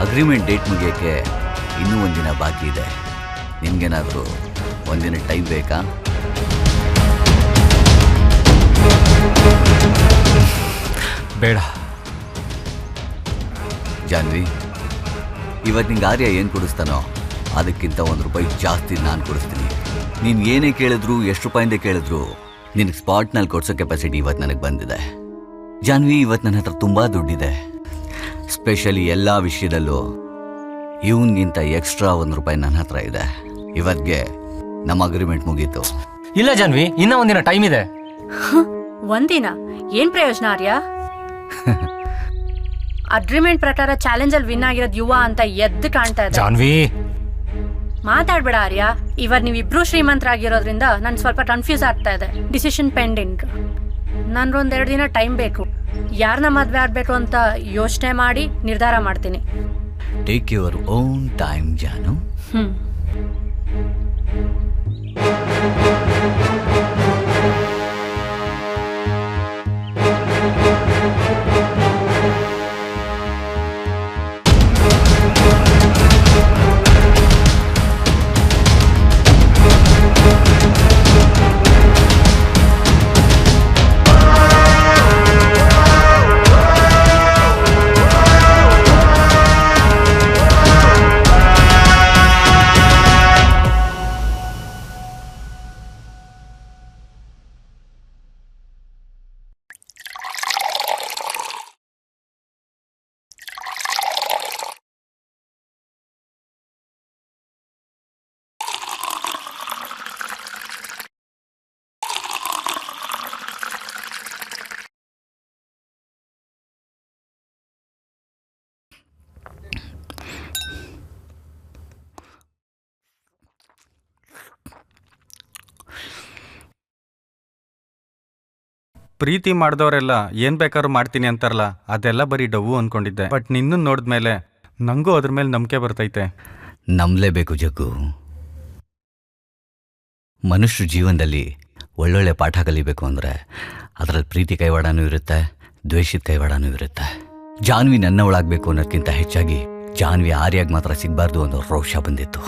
Agreement date ಮುಗಿಯೋಕ್ಕೆ ಇನ್ನೂ ಒಂದಿನ ಬಾಕಿ ಇದೆ. ನಿಮ್ಗೇನಾದರೂ ಒಂದಿನ ಟೈಮ್ ಬೇಕಾ? ಬೇಡ ಜಾನ್ವಿ, ಇವತ್ತು ನಿಂಗೆ ಆರ್ಯ ಏನು ಕೊಡಿಸ್ತಾನೋ ಅದಕ್ಕಿಂತ ₹1 ಜಾಸ್ತಿ ನಾನು ಕೊಡಿಸ್ತೀನಿ. ನೀನು ಏನೇ ಕೇಳಿದ್ರು, ಎಷ್ಟು ರೂಪಾಯಿಂದ ಕೇಳಿದ್ರು ನಿನಗೆ ಸ್ಪಾಟ್ನಲ್ಲಿ ಕೊಡಿಸೋ ಕೆಪಾಸಿಟಿ ಇವತ್ತು ನನಗೆ ಬಂದಿದೆ. ಜಾನ್ವಿ, ಇವತ್ತು ನನ್ನ ಹತ್ರ ತುಂಬ ದುಡ್ಡಿದೆ. ಸ್ಪೆಷಲಿ ಎಲ್ಲ ವಿಷಯದಲ್ಲೂ ಇವನ್ಗಿಂತ ಎಕ್ಸ್ಟ್ರಾ ₹1 ನನ್ನ ಹತ್ರ ಇದೆ. ಇವತ್ತಿಗೆ ನಮ್ಮ ಅಗ್ರಿಮೆಂಟ್ ಮುಗೀತು. ಇಲ್ಲ ಜಾನ್ವಿ, ಇನ್ನೂ ಒಂದಿನ ಟೈಮ್ ಇದೆ. ಒಂದಿನ ಏನ್ ಪ್ರಯೋಜನ ಆರ್ಯ? ಅಗ್ರಿಮೆಂಟ್ ಪ್ರಕಾರ ಚಾಲೆಂಜಲ್ಲಿ ವಿನ್ ಆಗಿರೋದು ಯುವ ಅಂತ ಎದ್ದು ಕಾಣ್ತಾ ಇದೆ. ಜಾನ್ವಿ, ಮಾತಾಡ್ಬೇಡ ಆರ್ಯ. ಇವತ್ತು ನೀವಿಬ್ರು ಶ್ರೀಮಂತರಾಗಿರೋದ್ರಿಂದ ನನ್ ಸ್ವಲ್ಪ ಕನ್ಫ್ಯೂಸ್ ಆಗ್ತಾ ಇದೆ. Decision pending. ನನ್ಗೊಂದು 2 ದಿನ ಟೈಮ್ ಬೇಕು. ಯಾರನ್ನ ಮದ್ವೆ ಆಗ್ಬೇಕು ಅಂತ ಯೋಚನೆ ಮಾಡಿ ನಿರ್ಧಾರ ಮಾಡ್ತೀನಿ. ಟೇಕ್ ಯುವರ್ ಓನ್ ಟೈಮ್ ಜಾನು. ಪ್ರೀತಿ ಮಾಡಿದವರೆಲ್ಲ ಏನ್ ಬೇಕಾದ್ರೂ ಮಾಡ್ತೀನಿ ಅಂತಾರಲ್ಲ, ಅದೆಲ್ಲ ಬರೀ ಡವ್ವು ಅನ್ಕೊಂಡಿದ್ದೆ. ಬಟ್ ನಿನ್ನ ನೋಡಿದ್ಮೇಲೆ ನಂಗೂ ಅದ್ರ ಮೇಲೆ ನಂಬಿಕೆ ಬರ್ತೈತೆ. ನಂಬಲೇಬೇಕು ಜಗ್ಗು. ಮನುಷ್ಯರ ಜೀವನದಲ್ಲಿ ಒಳ್ಳೊಳ್ಳೆ ಪಾಠ ಕಲಿಬೇಕು ಅಂದರೆ ಅದರಲ್ಲಿ ಪ್ರೀತಿ ಕೈವಾಡನೂ ಇರುತ್ತೆ, ದ್ವೇಷದ ಕೈವಾಡನೂ ಇರುತ್ತೆ. ಜಾನ್ವಿ ನನ್ನವಳಾಗಬೇಕು ಅನ್ನೋದಕ್ಕಿಂತ ಹೆಚ್ಚಾಗಿ ಜಾನ್ವಿ ಆರ್ಯಾಗ ಮಾತ್ರ ಸಿಗಬಾರ್ದು ಅನ್ನೋ ರೋಷ ಬಂದಿತ್ತು.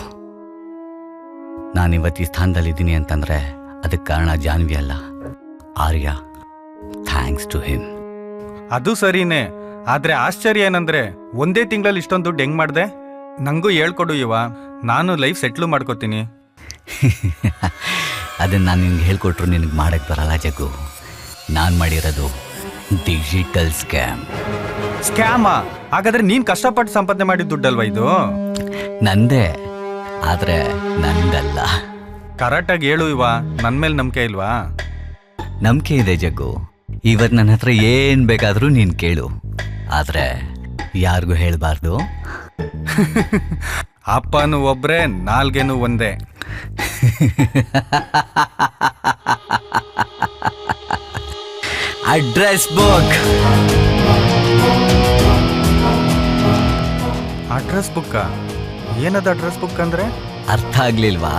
ನಾನಿವತ್ತು ಈ ಸ್ಥಾನದಲ್ಲಿದ್ದೀನಿ ಅಂತಂದ್ರೆ ಅದಕ್ಕೆ ಕಾರಣ ಜಾನ್ವಿ ಅಲ್ಲ, ಆರ್ಯ. Thanks to him. ಅದು ಸರಿನೇ, ಆದ್ರೆ ಆಶ್ಚರ್ಯ ಏನಂದ್ರೆ ಒಂದೇ ತಿಂಗಳಲ್ಲಿ ಇಷ್ಟೊಂದು ದುಡ್ಡು ಹೆಂಗ್ ಮಾಡ್ದೆ? ನಂಗೂ ಹೇಳ್ಕೊಡು ಯುವ, ನಾನು ಲೈಫ್ ಸೆಟ್ಲು ಮಾಡ್ಕೋತೀನಿ. ಅದನ್ನು ನಾನು ನಿನ್ಗೆ ಹೇಳ್ಕೊಟ್ರು ನಿನಗೆ ಮಾಡಕ್ಕೆ ಬರಲ್ಲ ಜಗ್ಗು. ನಾನು ಮಾಡಿರೋದು ಡಿಜಿಟಲ್ ಸ್ಕ್ಯಾಮ್. ಸ್ಕ್ಯಾಮಾ? ಹಾಗಾದ್ರೆ ನೀನ್ ಕಷ್ಟಪಟ್ಟು ಸಂಪಾದನೆ ಮಾಡಿದ ದುಡ್ಡಲ್ವಾ ಇದು? ನಂದೇ, ಆದ್ರೆ ನಂದಲ್ಲ. ಕರೆಕ್ಟಾಗಿ ಹೇಳು ಯುವ, ನನ್ ಮೇಲೆ ನಂಬಿಕೆ ಇಲ್ವಾ? ನಂಬಿಕೆ ಇದೆ ಜಗ್ಗು. ಇವತ್ತು ನನ್ನ ಹತ್ರ ಏನು ಬೇಕಾದರೂ ನೀನು ಕೇಳು, ಆದರೆ ಯಾರಿಗೂ ಹೇಳಬಾರ್ದು. ಅಪ್ಪನು ಒಬ್ರೆ, ನಾಲ್ಗೆನು ಒಂದೇ. Address book. ಅಡ್ರೆಸ್ ಬುಕ್ಕ? ಏನದ ಅಡ್ರೆಸ್ ಬುಕ್ ಅಂದ್ರೆ? ಅರ್ಥ ಆಗ್ಲಿಲ್ವಾ?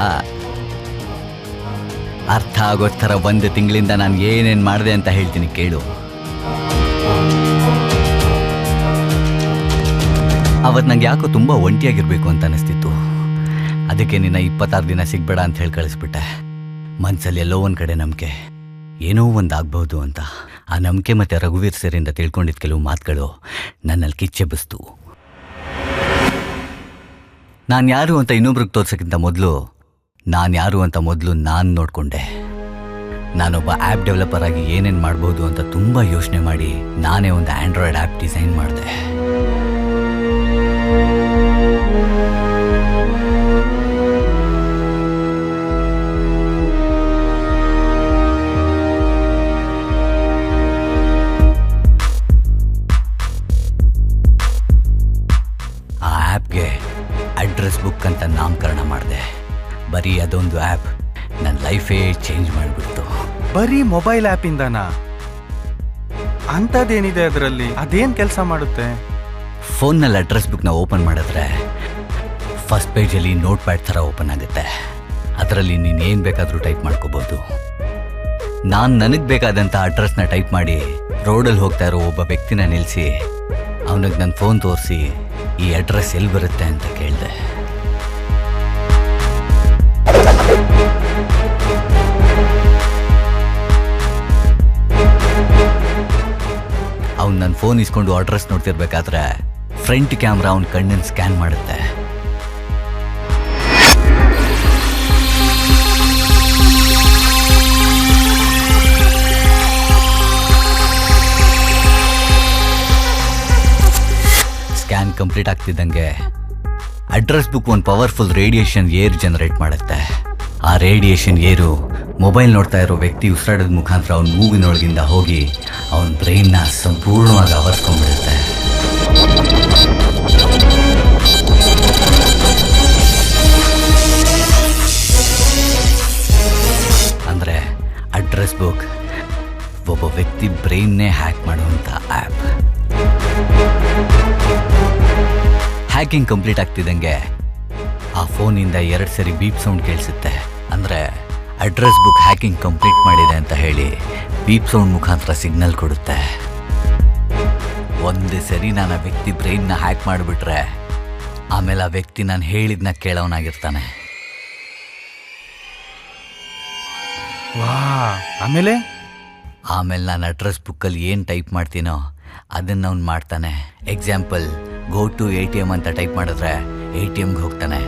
ಅರ್ಥ ಆಗೋ ಥರ ಒಂದು ತಿಂಗಳಿಂದ ನಾನು ಏನೇನು ಮಾಡಿದೆ ಅಂತ ಹೇಳ್ತೀನಿ ಕೇಳು. ಅವತ್ತು ನಂಗೆ ಯಾಕೋ ತುಂಬ ಒಂಟಿಯಾಗಿರ್ಬೇಕು ಅಂತ ಅನಿಸ್ತಿತ್ತು. ಅದಕ್ಕೆ ನಿನ್ನ 26 ದಿನ ಸಿಗ್ಬೇಡ ಅಂತ ಹೇಳಿ ಕಳಿಸ್ಬಿಟ್ಟೆ. ಮನಸ್ಸಲ್ಲಿ ಎಲ್ಲೋ ಒಂದು ಕಡೆ ನಂಬಿಕೆ, ಏನೋ ಒಂದು ಆಗ್ಬಹುದು ಅಂತ. ಆ ನಂಬಿಕೆ ಮತ್ತು ರಘುವೀರ್ ಸರಿಂದ ತಿಳ್ಕೊಂಡಿದ್ದ ಕೆಲವು ಮಾತುಗಳು ನನ್ನಲ್ಲಿ ಕಿಚ್ಚೆಬ್ಬಿಸ್ತು. ನಾನು ಯಾರು ಅಂತ ಇನ್ನೊಬ್ರಿಗೆ ತೋರ್ಸೋಕ್ಕಿಂತ ಮೊದಲು ನಾನು ಯಾರು ಅಂತ ನಾನು ನೋಡಿಕೊಂಡೆ. ನಾನೊಬ್ಬ ಆ್ಯಪ್ ಡೆವಲಪರ್ ಆಗಿ ಏನೇನು ಮಾಡ್ಬೋದು ಅಂತ ತುಂಬ ಯೋಚನೆ ಮಾಡಿ ನಾನೇ ಒಂದು ಆ್ಯಂಡ್ರಾಯ್ಡ್ ಆ್ಯಪ್ ಡಿಸೈನ್ ಮಾಡಿದೆ. ಆ ಆ್ಯಪ್ಗೆ ಅಡ್ರೆಸ್ ಬುಕ್ ಅಂತ ನಾಮಕರಣ ಮಾಡಿದೆ. ಬರೀ ಅದೊಂದು ಆ್ಯಪ್ ನನ್ನ ಲೈಫೇ ಚೇಂಜ್ ಮಾಡಿಬಿಡ್ತು. ಬರೀ ಮೊಬೈಲ್ ಆ್ಯಪಿಂದನಾ? ಅಂಥದ್ದೇನಿದೆ ಅದರಲ್ಲಿ? ಅದೇನು ಕೆಲಸ ಮಾಡುತ್ತೆ? ಫೋನ್ನಲ್ಲಿ ಅಡ್ರೆಸ್ ಬುಕ್ನ ಓಪನ್ ಮಾಡಿದ್ರೆ ಫಸ್ಟ್ ಪೇಜಲ್ಲಿ ನೋಟ್ ಪ್ಯಾಡ್ ಥರ ಓಪನ್ ಆಗುತ್ತೆ. ಅದರಲ್ಲಿ ನೀನು ಏನು ಬೇಕಾದರೂ ಟೈಪ್ ಮಾಡ್ಕೋಬೋದು. ನಾನು ನನಗೆ ಬೇಕಾದಂಥ ಅಡ್ರೆಸ್ನ ಟೈಪ್ ಮಾಡಿ ರೋಡಲ್ಲಿ ಹೋಗ್ತಾ ಇರೋ ಒಬ್ಬ ವ್ಯಕ್ತಿನ ನಿಲ್ಲಿಸಿ ಅವನಿಗೆ ನನ್ನ ಫೋನ್ ತೋರಿಸಿ ಈ ಅಡ್ರೆಸ್ ಎಲ್ಲಿ ಬರುತ್ತೆ ಅಂತ ಕೇಳಿದೆ. ಅವ್ನು ನನ್ನ ಫೋನ್ ಇಸ್ಕೊಂಡು ಅಡ್ರೆಸ್ ನೋಡ್ತಿರ್ಬೇಕಾದ್ರೆ ಫ್ರಂಟ್ ಕ್ಯಾಮ್ರಾ ಅವ್ನ ಕಣ್ಣನ್ನು ಸ್ಕ್ಯಾನ್ ಮಾಡುತ್ತೆ. ಸ್ಕ್ಯಾನ್ ಕಂಪ್ಲೀಟ್ ಆಗ್ತಿದ್ದಂಗೆ ಅಡ್ರೆಸ್ ಬುಕ್ ಒಂದು ಪವರ್ಫುಲ್ ರೇಡಿಯೇಷನ್ ಏರ್ ಜನರೇಟ್ ಮಾಡುತ್ತೆ. ಆ ರೇಡಿಯೇಷನ್ ಏರು ಮೊಬೈಲ್ ನೋಡ್ತಾ ಇರೋ ವ್ಯಕ್ತಿ ಉಸಿರಾಡೋದ ಮುಖಾಂತರ ಅವ್ನ ಮೂಗಿನೊಳಗಿಂದ ಹೋಗಿ ಅವನ ಬ್ರೈನ್ನ ಸಂಪೂರ್ಣವಾಗಿ ಆವರಿಸ್ಕೊಂಡ್ಬಿಡುತ್ತೆ. ಅಂದರೆ ಅಡ್ರೆಸ್ ಬುಕ್ ಒಬ್ಬ ವ್ಯಕ್ತಿ ಬ್ರೈನ್ನೇ ಹ್ಯಾಕ್ ಮಾಡುವಂಥ ಆ್ಯಪ್. ಹ್ಯಾಕಿಂಗ್ ಕಂಪ್ಲೀಟ್ ಆಗ್ತಿದ್ದಂಗೆ ಆ ಫೋನಿಂದ 2 ಸರಿ ಬೀಪ್ ಸೌಂಡ್ ಕೇಳಿಸುತ್ತೆ. ಅಂದರೆ ಅಡ್ರೆಸ್ ಬುಕ್ ಹ್ಯಾಕಿಂಗ್ ಕಂಪ್ಲೀಟ್ ಮಾಡಿದೆ ಅಂತ ಹೇಳಿ ಬೀಪ್ ಸೌಂಡ್ ಮುಖಾಂತರ ಸಿಗ್ನಲ್ ಕೊಡುತ್ತೆ. ಒಂದು ಸರಿ ನಾನು ಆ ವ್ಯಕ್ತಿ ಬ್ರೈನ್ನ ಹ್ಯಾಕ್ ಮಾಡಿಬಿಟ್ರೆ ಆಮೇಲೆ ಆ ವ್ಯಕ್ತಿ ನಾನು ಹೇಳಿದ್ನ ಕೇಳೋನಾಗಿರ್ತಾನೆ. ಆಮೇಲೆ ನಾನು ಅಡ್ರೆಸ್ ಬುಕ್ಕಲ್ಲಿ ಏನು ಟೈಪ್ ಮಾಡ್ತೀನೋ ಅದನ್ನು ಅವ್ನು ಮಾಡ್ತಾನೆ. ಎಕ್ಸಾಂಪಲ್, ಗೋ ಟು ATM ಅಂತ ಟೈಪ್ ಮಾಡಿದ್ರೆ ATMಗೆ ಹೋಗ್ತಾನೆ.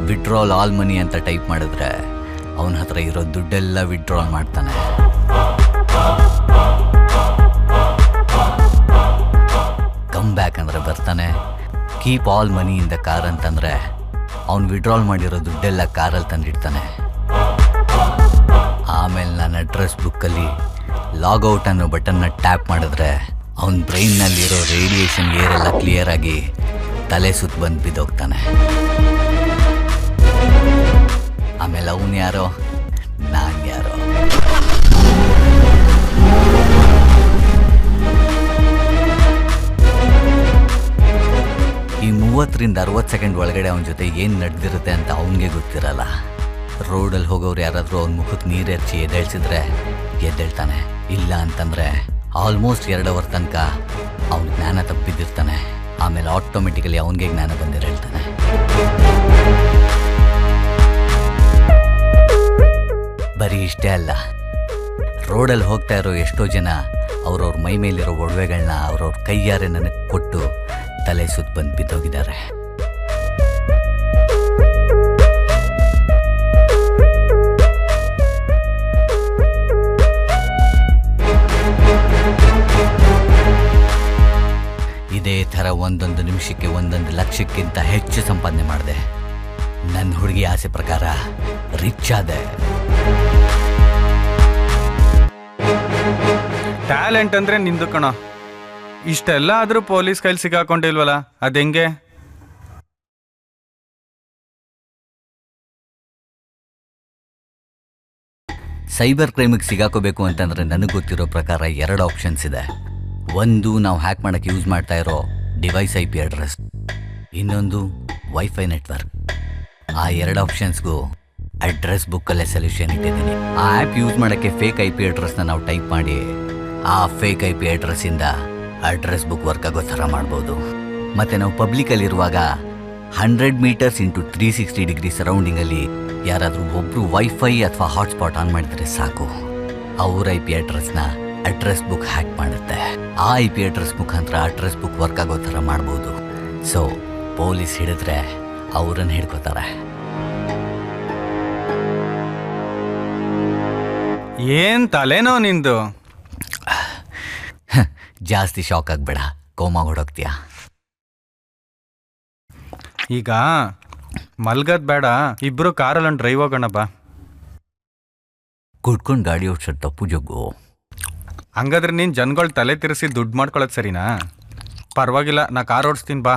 ವಿಡ್ರಾಲ್ ಆಲ್ ಮನಿ ಅಂತ ಟೈಪ್ ಮಾಡಿದ್ರೆ ಅವನ ಹತ್ರ ಇರೋ ದುಡ್ಡೆಲ್ಲ ವಿಡ್ರಾಲ್ ಮಾಡ್ತಾನೆ. ಕಮ್ ಬ್ಯಾಕ್ ಅಂದರೆ ಬರ್ತಾನೆ. Keep all money in the car ಅಂತಂದರೆ ಅವ್ನು ವಿಡ್ರಾಲ್ ಮಾಡಿರೋ ದುಡ್ಡೆಲ್ಲ ಕಾರಲ್ಲಿ ತಂದಿಡ್ತಾನೆ. ಆಮೇಲೆ ನಾನು ಅಡ್ರೆಸ್ ಬುಕ್ಕಲ್ಲಿ ಲಾಗೌಟ್ ಅನ್ನೋ ಬಟನ್ನ ಟ್ಯಾಪ್ ಮಾಡಿದ್ರೆ ಅವನ ಬ್ರೈನ್ನಲ್ಲಿರೋ ರೇಡಿಯೇಷನ್ ಏರೆಲ್ಲ ಕ್ಲಿಯರ್ ಆಗಿ ತಲೆ ಸುತ್ತ ಬಂದು ಬಿದ್ದೋಗ್ತಾನೆ. ಆಮೇಲೆ ಅವನು ಯಾರೋ, ನಾನು ಯಾರೋ. ಈ 30ರಿಂದ 60 ಸೆಕೆಂಡ್ ಒಳಗಡೆ ಅವನ ಜೊತೆ ಏನು ನಡೆದಿರುತ್ತೆ ಅಂತ ಅವನಿಗೆ ಗೊತ್ತಿರಲ್ಲ. ರೋಡಲ್ಲಿ ಹೋಗೋರು ಯಾರಾದರೂ ಅವನ ಮುಖಕ್ಕೆ ನೀರೆಚ್ಚಿ ಎದ್ದೇಳಿಸಿದ್ರೆ ಎದ್ದೇಳ್ತಾನೆ. ಇಲ್ಲ ಅಂತಂದರೆ ಆಲ್ಮೋಸ್ಟ್ 2 ಅವರ್ ತನಕ ಅವನು ಜ್ಞಾನ ತಪ್ಪಿದ್ದಿರ್ತಾನೆ. ಆಮೇಲೆ ಆಟೋಮೆಟಿಕಲಿ ಅವನಿಗೆ ಜ್ಞಾನ ಬಂದಿರ ಹೇಳ್ತಾನೆ. ಬರೀ ಇಷ್ಟೇ ಅಲ್ಲ, ರೋಡಲ್ಲಿ ಹೋಗ್ತಾ ಇರೋ ಎಷ್ಟೋ ಜನ ಅವ್ರವ್ರ ಮೈ ಮೇಲಿರೋ ಒಡವೆಗಳನ್ನ ಅವ್ರವ್ರ ಕೈಯಾರೆ ನನಗೆ ಕೊಟ್ಟು ತಲೆ ಸುತ್ತ ಬಂದು ಬಿದ್ದೋಗಿದ್ದಾರೆ. ಇದೇ ಥರ 1 ನಿಮಿಷಕ್ಕೆ 1 ಲಕ್ಷಕ್ಕಿಂತ ಹೆಚ್ಚು ಸಂಪಾದನೆ ಮಾಡಿದೆ. ನನ್ನ ಹುಡುಗಿ ಆಸೆ ಪ್ರಕಾರ ರಿಚ್ ಆದೆ. ಟ್ಯಾಲೆಂಟ್ ಅಂದ್ರೆ ನಿಂದು ಕಣ. ಇಷ್ಟೆಲ್ಲ ಆದ್ರೂ ಪೊಲೀಸ್ ಕೈಲಿ ಸಿಕ್ಕಾಕೊಂಡಿಲ್ವಲ್ಲ, ಅದೆಂಗೆ? ಸೈಬರ್ ಕ್ರೈಮಿಗೆ ಸಿಗಾಕೋಬೇಕು ಅಂತಂದರೆ ನನಗೆ ಗೊತ್ತಿರೋ ಪ್ರಕಾರ 2 ಆಪ್ಷನ್ಸ್ ಇದೆ. ಒಂದು, ನಾವು ಹ್ಯಾಕ್ ಮಾಡೋಕ್ಕೆ ಯೂಸ್ ಮಾಡ್ತಾ ಇರೋ ಡಿವೈಸ್ IP ಅಡ್ರೆಸ್. ಇನ್ನೊಂದು ವೈಫೈ ನೆಟ್ವರ್ಕ್. ಆ 2 ಆಪ್ಷನ್ಸ್ಗೂ ಅಡ್ರೆಸ್ ಬುಕ್ಕಲ್ಲೇ ಸೊಲ್ಯೂಷನ್ ಇಟ್ಟಿದ್ದೀನಿ. ಆ ಆ್ಯಪ್ ಯೂಸ್ ಮಾಡೋಕ್ಕೆ ಫೇಕ್ IP ಅಡ್ರೆಸ್ನ ನಾವು ಟೈಪ್ ಮಾಡಿ ಆ ಫೇಕ್ IP ಅಡ್ರೆಸ್ಸಿಂದ ಅಡ್ರೆಸ್ ಬುಕ್ ವರ್ಕ್ ಆಗೋ ಥರ ಮಾಡ್ಬೋದು. ಮತ್ತು ನಾವು ಪಬ್ಲಿಕಲ್ಲಿರುವಾಗ 100 ಮೀಟರ್ಸ್ ಇಂಟು 360 ಡಿಗ್ರಿ ಸರೌಂಡಿಂಗಲ್ಲಿ ಯಾರಾದರೂ ಒಬ್ಬರು ವೈಫೈ ಅಥವಾ ಹಾಟ್ಸ್ಪಾಟ್ ಆನ್ ಮಾಡಿದರೆ ಸಾಕು, ಅವ್ರ IP ಅಡ್ರೆಸ್ನ ಅಡ್ರೆಸ್ ಬುಕ್ ಹ್ಯಾಕ್ ಮಾಡುತ್ತೆ. ಆ IP ಅಡ್ರೆಸ್ ಮುಖಾಂತರ ಅಡ್ರೆಸ್ ಬುಕ್ ವರ್ಕ್ ಆಗೋ ಥರ ಮಾಡ್ಬೋದು. ಸೊ ಪೊಲೀಸ್ ಹಿಡಿದ್ರೆ ಅವರನ್ನು ಹಿಡ್ಕೋತಾರೆ. ಏನ್ ತಲೆನೋ ನಿಂದು? ಜಾಸ್ತಿ ಶಾಕ್ ಆಗಬೇಡ, ಕೋಮಾಗ ಹೊಡೋಗ್ತೀಯ. ಈಗ ಮಲ್ಗದ್ ಬೇಡ, ಇಬ್ರು ಕಾರಲ್ಲಿ ಡ್ರೈವ್ ಹೋಗೋಣ ಬಾ. ಕುಡ್ಕೊಂಡು ಗಾಡಿ ಓಡಿಸೋ ತಪ್ಪು ಜಗ್ಗು. ಹಂಗಾದ್ರೆ ನೀನು ಜನಗಳು ತಲೆ ತಿರ್ಸಿ ದುಡ್ಡು ಮಾಡ್ಕೊಳ್ಳೋದು ಸರಿನಾ? ಪರವಾಗಿಲ್ಲ, ನಾ ಕಾರ್ ಓಡಿಸ್ತೀನಿ ಬಾ.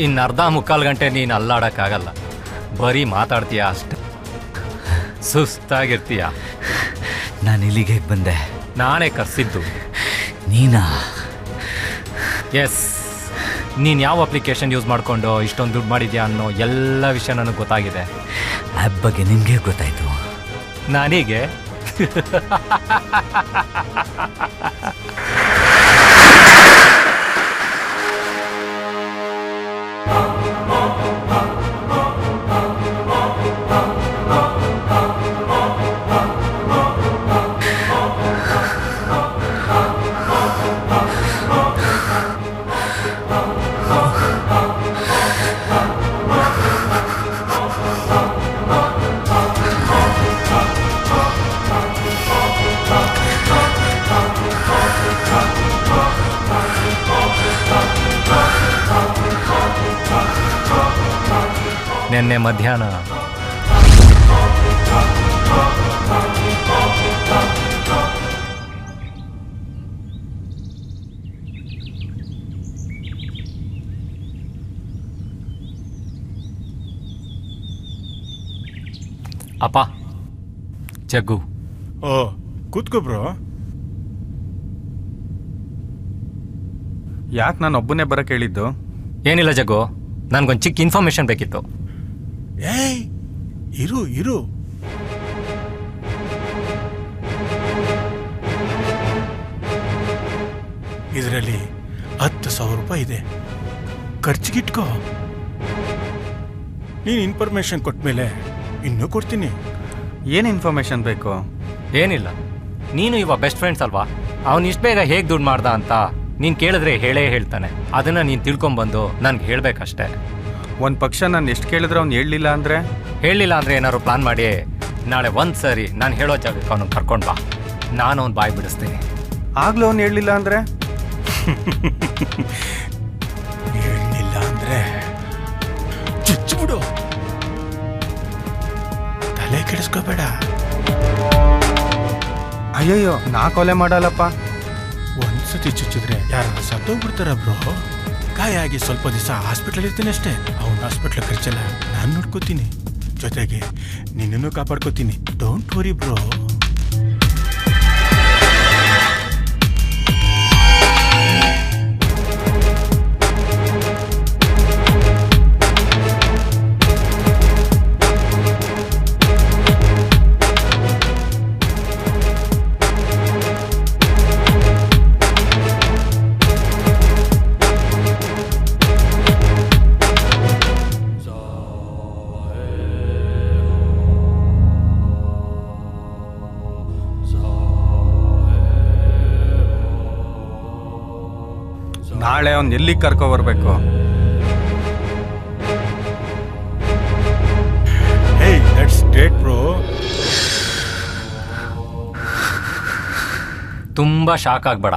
ಇನ್ನು ಅರ್ಧ ಮುಕ್ಕಾಲು ಗಂಟೆ ನೀನು ಅಲ್ಲಾಡೋಕ್ಕಾಗಲ್ಲ, ಬರೀ ಮಾತಾಡ್ತೀಯ ಅಷ್ಟೆ, ಸುಸ್ತಾಗಿರ್ತೀಯ. ನಾನು ಇಲ್ಲಿಗೆ ಬಂದೆ? ನಾನೇ ಕರ್ಸಿದ್ದು. ನೀನಾ? ಎಸ್. ನೀನು ಯಾವ ಅಪ್ಲಿಕೇಶನ್ ಯೂಸ್ ಮಾಡಿಕೊಂಡು ಇಷ್ಟೊಂದು ದುಡ್ಡು ಮಾಡಿದ್ಯಾ ಅನ್ನೋ ಎಲ್ಲ ವಿಷಯ ನನಗೆ ಗೊತ್ತಾಗಿದೆ. ಆ್ಯಪ್ ಬಗ್ಗೆ ನಿಮಗೆ ಗೊತ್ತಾಯಿತು? ನನಗೆ ನಿನ್ನೆ ಮಧ್ಯಾಹ್ನ ಅಪ್ಪ, ಜಗ್ಗು. ಓ, ಕೂತ್ಕೋ ಬ್ರೋ. ಯಾಕೆ ನಾನು ಒಬ್ಬನೇ ಬರೋಕೆ ಹೇಳಿದ್ದು? ಏನಿಲ್ಲ ಜಗ್ಗು, ನನಗೊಂದು ಚಿಕ್ಕ ಇನ್ಫಾರ್ಮೇಶನ್ ಬೇಕಿತ್ತು. ಏಯ್, ಇರು. ಇದರಲ್ಲಿ 10,000 ರೂಪಾಯಿ ಇದೆ, ಖರ್ಚಿಗಿಟ್ಕೋ. ನೀನು ಇನ್ಫಾರ್ಮೇಶನ್ ಕೊಟ್ಮೇಲೆ ಇನ್ನೂ ಕೊಡ್ತೀನಿ. ಏನು ಇನ್ಫಾರ್ಮೇಶನ್ ಬೇಕು? ಏನಿಲ್ಲ, ನೀನು ಇವಾಗ ಬೆಸ್ಟ್ ಫ್ರೆಂಡ್ಸ್ ಅಲ್ವಾ, ಅವನು ಇಷ್ಟು ಬೇಗ ಹೇಗೆ ದುಡ್ಡು ಮಾಡ್ದ ಅಂತ ನೀನು ಕೇಳಿದ್ರೆ ಹೇಳೇ ಹೇಳ್ತಾನೆ. ಅದನ್ನು ನೀನು ತಿಳ್ಕೊಂಬಂದು ನನಗೆ ಹೇಳಬೇಕಷ್ಟೆ. ಒಂದು ಪಕ್ಷ ನಾನು ಎಷ್ಟು ಕೇಳಿದ್ರೆ ಅವ್ನು ಹೇಳಲಿಲ್ಲ ಅಂದರೆ ಏನಾದ್ರು ಪ್ಲಾನ್ ಮಾಡಿ ನಾಳೆ ಒಂದು ಸರಿ ನಾನು ಹೇಳೋ ಜಾಗಕ್ಕೆ ಅವನು ಕರ್ಕೊಂಡು ಬಾ, ನಾನು ಅವ್ನು ಬಾಯಿ ಬಿಡಿಸ್ತೀನಿ. ಆಗ್ಲೂ ಅವ್ನು ಹೇಳಲಿಲ್ಲ ಅಂದರೆ ಹೇಳಿಲ್ಲ ಅಂದರೆ ಚುಚ್ಚಿಬಿಡು, ತಲೆ ಕೆಡಿಸ್ಕೋಬೇಡ. ಅಯ್ಯಯ್ಯೋ, ನಾ ಕೊಲೆ ಮಾಡಲ್ಲಪ್ಪ. ಒಂದ್ಸತಿ ಚುಚ್ಚಿದ್ರೆ ಯಾರು ಸತ್ತೋಗ್ಬಿಡ್ತಾರ ಬ್ರೋ. ಗಾಯ ಆಗಿ ಸ್ವಲ್ಪ ದಿವಸ ಹಾಸ್ಪಿಟ್ಲಲ್ಲಿ ಇರ್ತೀನಿ ಅಷ್ಟೇ. ಅವ್ನ ಹಾಸ್ಪಿಟ್ಲ್ ಖರ್ಚೆಲ್ಲ ನಾನು ನೋಡ್ಕೋತೀನಿ, ಜೊತೆಗೆ ನಿನ್ನನ್ನು ಕಾಪಾಡ್ಕೋತೀನಿ. Don't worry bro. ನಾಳೆ ಅವ್ನು ಎಲ್ಲಿಗೆ ಕರ್ಕೊಬರ್ಬೇಕು? Hey, that's great bro. ತುಂಬ ಶಾಕ್ ಆಗಬೇಡ,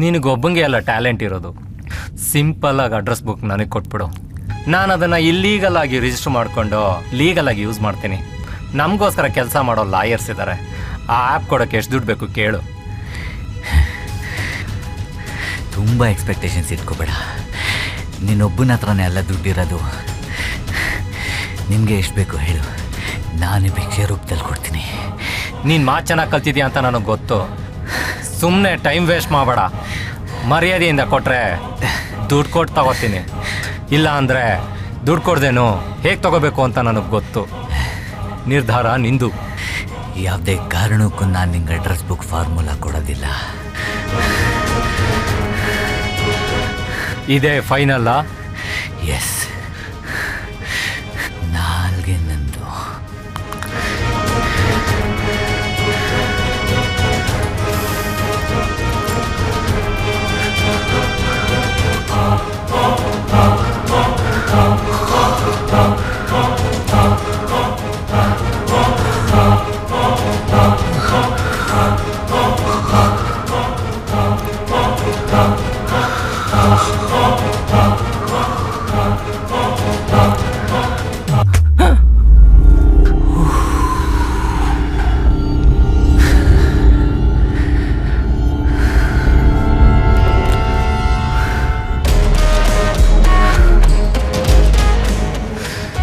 ನಿನಗೊಬ್ಬಂಗೆ ಎಲ್ಲ ಟ್ಯಾಲೆಂಟ್ ಇರೋದು. ಸಿಂಪಲ್ಲಾಗಿ ಅಡ್ರೆಸ್ ಬುಕ್ ನನಗೆ ಕೊಟ್ಬಿಡು, ನಾನು ಅದನ್ನು ಇಲ್ಲೀಗಲ್ ಆಗಿ ರಿಜಿಸ್ಟರ್ ಮಾಡಿಕೊಂಡು ಲೀಗಲಾಗಿ ಯೂಸ್ ಮಾಡ್ತೀನಿ. ನಮಗೋಸ್ಕರ ಕೆಲಸ ಮಾಡೋ ಲಾಯರ್ಸ್ ಇದ್ದಾರೆ. ಆ ಆ್ಯಪ್ ಕೊಡೋಕ್ಕೆ ಎಷ್ಟು ದುಡ್ಡು ಬೇಕು ಕೇಳು. ತುಂಬ ಎಕ್ಸ್ಪೆಕ್ಟೇಷನ್ಸ್ ಇಟ್ಕೋಬೇಡ. ನಿನ್ನೊಬ್ಬನ ಹತ್ರನೇ ಎಲ್ಲ ದುಡ್ಡಿರೋದು. ನಿಮಗೆ ಎಷ್ಟು ಬೇಕು ಹೇಳು, ನಾನು ಭಿಕ್ಷೆ ರೂಪದಲ್ಲಿ ಕೊಡ್ತೀನಿ. ನೀನು ಮಾತು ಚೆನ್ನಾಗಿ ಕಲ್ತಿದ್ಯಾ ಅಂತ ನನಗೆ ಗೊತ್ತು. ಸುಮ್ಮನೆ ಟೈಮ್ ವೇಸ್ಟ್ ಮಾಡಬೇಡ. ಮರ್ಯಾದೆಯಿಂದ ಕೊಟ್ಟರೆ ದುಡ್ಡು ಕೊಟ್ಟು ತಗೋತೀನಿ, ಇಲ್ಲ ಅಂದರೆ ದುಡ್ಡು ಕೊಡ್ದೇನು ಹೇಗೆ ತಗೋಬೇಕು ಅಂತ ನನಗೆ ಗೊತ್ತು. ನಿರ್ಧಾರ ನಿಂದು. ಯಾವುದೇ ಕಾರಣಕ್ಕೂ ನಾನು ನಿಂಗೆ ಅಡ್ರೆಸ್ ಬುಕ್ ಫಾರ್ಮುಲಾ ಕೊಡೋದಿಲ್ಲ. ಇದೇ ಫೈನಲ್ಲಾ? ಎಸ್, ನಾಲ್ಗೆ ನಂದು.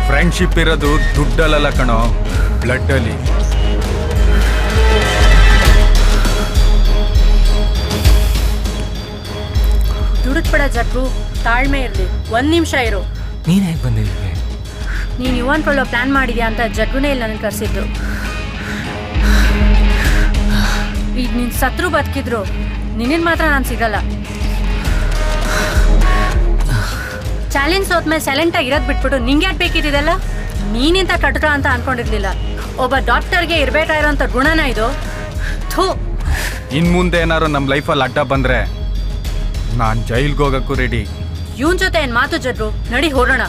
ಫ್ರೆಂಡ್ಶಿಪ್ ಇರೋದು ದುಡ್ಡಲ್ಲ ಕಣೋ, ಬ್ಲಡ್ಡಲ್ಲಿ. ದುಡಿದ್ಬಿಡ ಜಗ್ಗು, ತಾಳ್ಮೆ ಇರಲಿ. 1 ನಿಮಿಷ ಇರು. ನೀನು ಹೇಗೆ ಬಂದಿದ್ದೀವಿ? ನೀನು ಯುವನ್ ಕೊಳ್ಳೋ ಪ್ಲಾನ್ ಮಾಡಿದ್ಯಾ ಅಂತ ಜಗ್ಗುನೇ ಇಲ್ಲಿ ನನಗೆ ಕರೆಸಿದ್ದು. ಈಗ ನೀನು ಸತ್ರು ಬದುಕಿದ್ರು ನಿನ್ನ ಮಾತ್ರ ನಾನು ಸಿಗಲ್ಲ. ಚಾಲೆಂಜ್ ಸೋತ್ಮೇಲೆ ಸೈಲೆಂಟಾಗಿ ಇರೋದು ಬಿಟ್ಬಿಟ್ಟು ನಿಂಗೆ ಯಾಕೆ ಬೇಕಿದ್ದೆಲ್ಲ? ನೀನಿಂತ ಕಟುಕ ಅಂತ ಅನ್ಕೊಂಡಿರ್ಲಿಲ್ಲ. ಒಬ್ಬ ಡಾಕ್ಟರ್ಗೆ ಇರಬೇಕಾಗಿರೋಂಥ ಗುಣನ ಇದು. ಥೂ, ಇನ್ನು ಮುಂದೆ ಏನಾರು ನಮ್ಮ ಲೈಫಲ್ಲಿ ಅಡ್ಡ ಬಂದರೆ ನಾನು ಜೈಲ್ಗೆ ಹೋಗೋಕ್ಕೂ ರೆಡಿ. ಇವನ್ ಜೊತೆ ಏನು ಮಾತು ಜಡ್ರು, ನಡಿ ಹೊರಡೋಣ.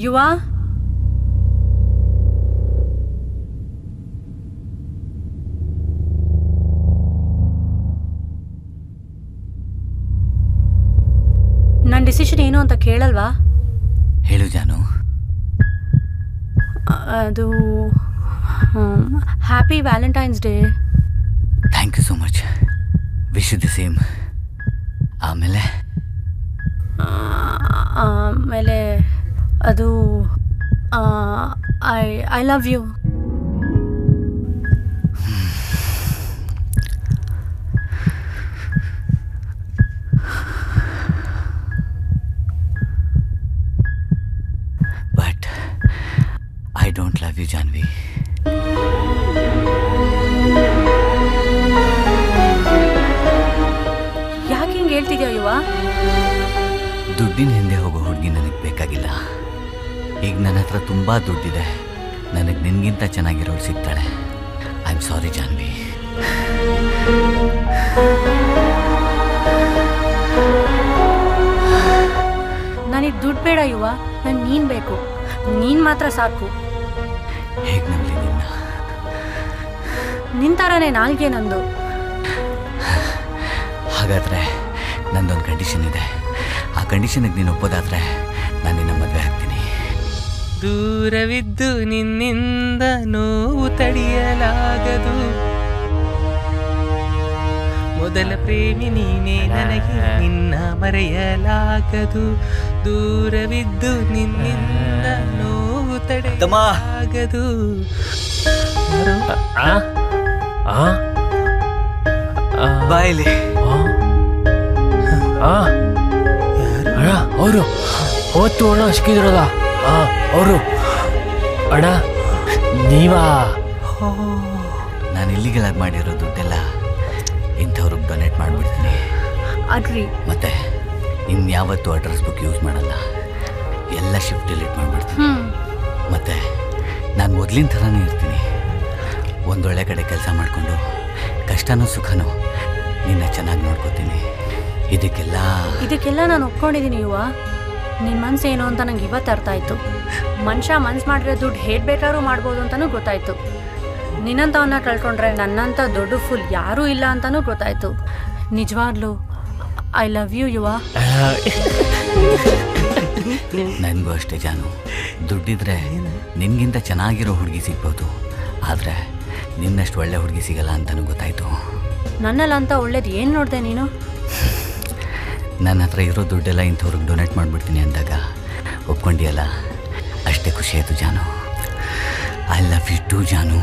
ಯುವ, ನನ್ನ ಡಿಸಿಷನ್ ಏನು ಅಂತ ಕೇಳಲ್ವಾ? ಹೇಳು ಜಾನು. ಅದು happy valentine's day. Thank you so much. Wish the same. ಆಮೇಲೆ ಅದು I love you. But I don't love you Janvi. ಯಾಕೆ ಹಿಂಗೆ ಹೇಳ್ತಿದ್ಯಾ ಯುವ? ದುಡ್ಡಿನ ಹಿಂದೆ ಹೋಗೋ ಹುಡುಗಿ ನನಗೆ ಬೇಕಾಗಿಲ್ಲ. ಈಗ ನನ್ನ ಹತ್ರ ತುಂಬ ದುಡ್ಡಿದೆ. ನನಗೆ ನಿನಗಿಂತ ಚೆನ್ನಾಗಿರೋಳು ಸಿಗ್ತಾಳೆ. I am sorry Janvi. ನನಗೆ ದುಡ್ಡು ಬೇಡ ಯುವ, ನನ್ ನೀನ್ ಬೇಕು. ನೀನ್ ಮಾತ್ರ ಸಾಕು. ಹೇಗ್ ನಂಬಲಿ ನಿನ್ನ? ನಿನ್ ತರನೇ ನಾಲ್ಗೆ ನಂದು. ಹಾಗಾದ್ರೆ ನಂದೊಂದು ಕಂಡೀಷನ್ ಇದೆ. ಆ ಕಂಡೀಷನ್ಗೆ ನೀನು ಒಪ್ಪೋದಾದ್ರೆ ನಾನು ನಿನ್ನ ಮದುವೆ ಆಗ್ತೀನಿ. ದೂರವಿದ್ದು ನಿನ್ನಿಂದ ನೋವು ತಡೆಯಲಾಗದು, ಮೊದಲ ಪ್ರೇಮಿ ನೀನೇ ನನಗೆ ನಿನ್ನ ಮರೆಯಲಾಗದು. ದೂರವಿದ್ದು ನಿನ್ನಿಂದ ನೋವು ತಡೆಯಲಾಗದು. ಬಾಯಲ್ಲಿ ಅವರು ಅವತ್ತು ಅಣ್ಣ ಸಿಕ್ಕಿದ್ರಲ್ಲ ಅವರು. ಅಣ್ಣ ನೀವಾ? ನಾನು ಇಲ್ಲಿಗೆಲ್ಲ ಮಾಡಿರೋ ದುಡ್ಡೆಲ್ಲ ಇಂಥವ್ರಿಗೆ ಡೊನೇಟ್ ಮಾಡಿಬಿಡ್ತೀನಿ. ಅಗ್ರಿ. ಮತ್ತೆ ಇನ್ಯಾವತ್ತೂ ಅಡ್ರೆಸ್ ಬುಕ್ ಯೂಸ್ ಮಾಡಲ್ಲ, ಎಲ್ಲ ಶಿಫ್ಟ್ ಡಿಲೀಟ್ ಮಾಡಿಬಿಡ್ತೀನಿ. ಮತ್ತೆ ನಾನು ಮೊದಲಿನ ಥರನೇ ಇರ್ತೀನಿ. ಒಂದೊಳ್ಳೆ ಕಡೆ ಕೆಲಸ ಮಾಡಿಕೊಂಡು ಕಷ್ಟನೋ ಸುಖನೋ ನಿನ್ನ ಚೆನ್ನಾಗಿ ನೋಡ್ಕೋತೀನಿ. ಇದಕ್ಕೆಲ್ಲ ನಾನು ಒಪ್ಕೊಂಡಿದ್ದೀನಿ ಯುವ. ನಿನ್ನ ಮನ್ಸು ಏನು ಅಂತ ನಂಗೆ ಇವತ್ತು ಅರ್ಥ ಆಯಿತು. ಮನುಷ್ಯ ಮನ್ಸು ಮಾಡಿರೋ ದುಡ್ಡು ಹೇಗೆ ಬೇಕಾದ್ರೂ ಮಾಡ್ಬೋದು ಅಂತಲೂ ಗೊತ್ತಾಯಿತು. ನಿನ್ನಂಥವನ್ನ ಕಳ್ಕೊಂಡ್ರೆ ನನ್ನಂಥ ದೊಡ್ಡ ಫುಲ್ ಯಾರೂ ಇಲ್ಲ ಅಂತಲೂ ಗೊತ್ತಾಯಿತು. ನಿಜವಾಗ್ಲೂ ಐ ಲವ್ ಯು ಯುವ. ನನಗೂ ಅಷ್ಟೇ ಜಾನು. ದುಡ್ಡಿದ್ರೆ ನಿನ್ಗಿಂತ ಚೆನ್ನಾಗಿರೋ ಹುಡುಗಿ ಸಿಗ್ಬೋದು, ಆದರೆ ನಿನ್ನಷ್ಟು ಒಳ್ಳೆ ಹುಡುಗಿ ಸಿಗಲ್ಲ ಅಂತಲೂ ಗೊತ್ತಾಯಿತು. ನನ್ನಲ್ಲಂತ ಒಳ್ಳೇದು ಏನು ನೋಡಿದೆ ನೀನು? ನನ್ನ ಹತ್ರ ಇರೋ ದುಡ್ಡೆಲ್ಲ ಇಂಥವ್ರಿಗೆ ಡೊನೇಟ್ ಮಾಡಿಬಿಡ್ತೀನಿ ಅಂದಾಗ ಒಪ್ಕೊಂಡಿಯಲ್ಲ, ಅಷ್ಟೇ ಖುಷಿ ಆಯಿತು ಜಾನು. ಐ ಲವ್ ಯು ಟು ಜಾನು.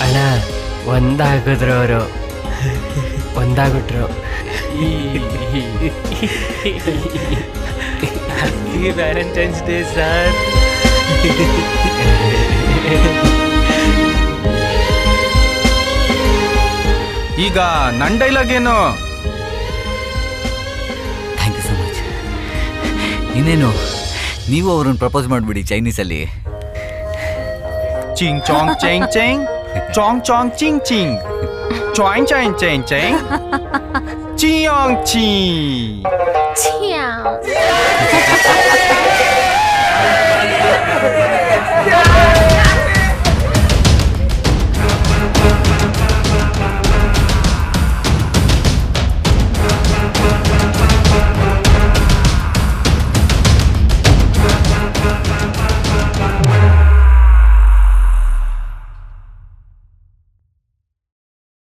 ಅಣ್ಣ ಒಂದಾಗಿದ್ರು ಅವರು, ಒಂದಾಗ್ಬಿಟ್ರು. Happy valentine's day sir. ಈಗ ನನ್ನ ಡೈಲಾಗ್ ಏನು? Thank you so much. ಇನ್ನೇನು ನೀವು ಅವ್ರನ್ನ ಪ್ರಪೋಸ್ ಮಾಡಿಬಿಡಿ ಚೈನೀಸಲ್ಲಿ. ಚಿಂಗ್ ಚಾಂಗ್ ಚೈಂಗ್ ಚೈಂಗ್, ಚಾಂಗ್ ಚಾಂಗ್ ಚಿಂಗ್ ಚಿಂಗ್, ಚಾಂಗ್ ಚೈಂಗ್ ಚೈಂಗ್ ಚೈಂಗ್, ಚಿಯಾಂಗ್ ಚಿ. ಚಿಯಾ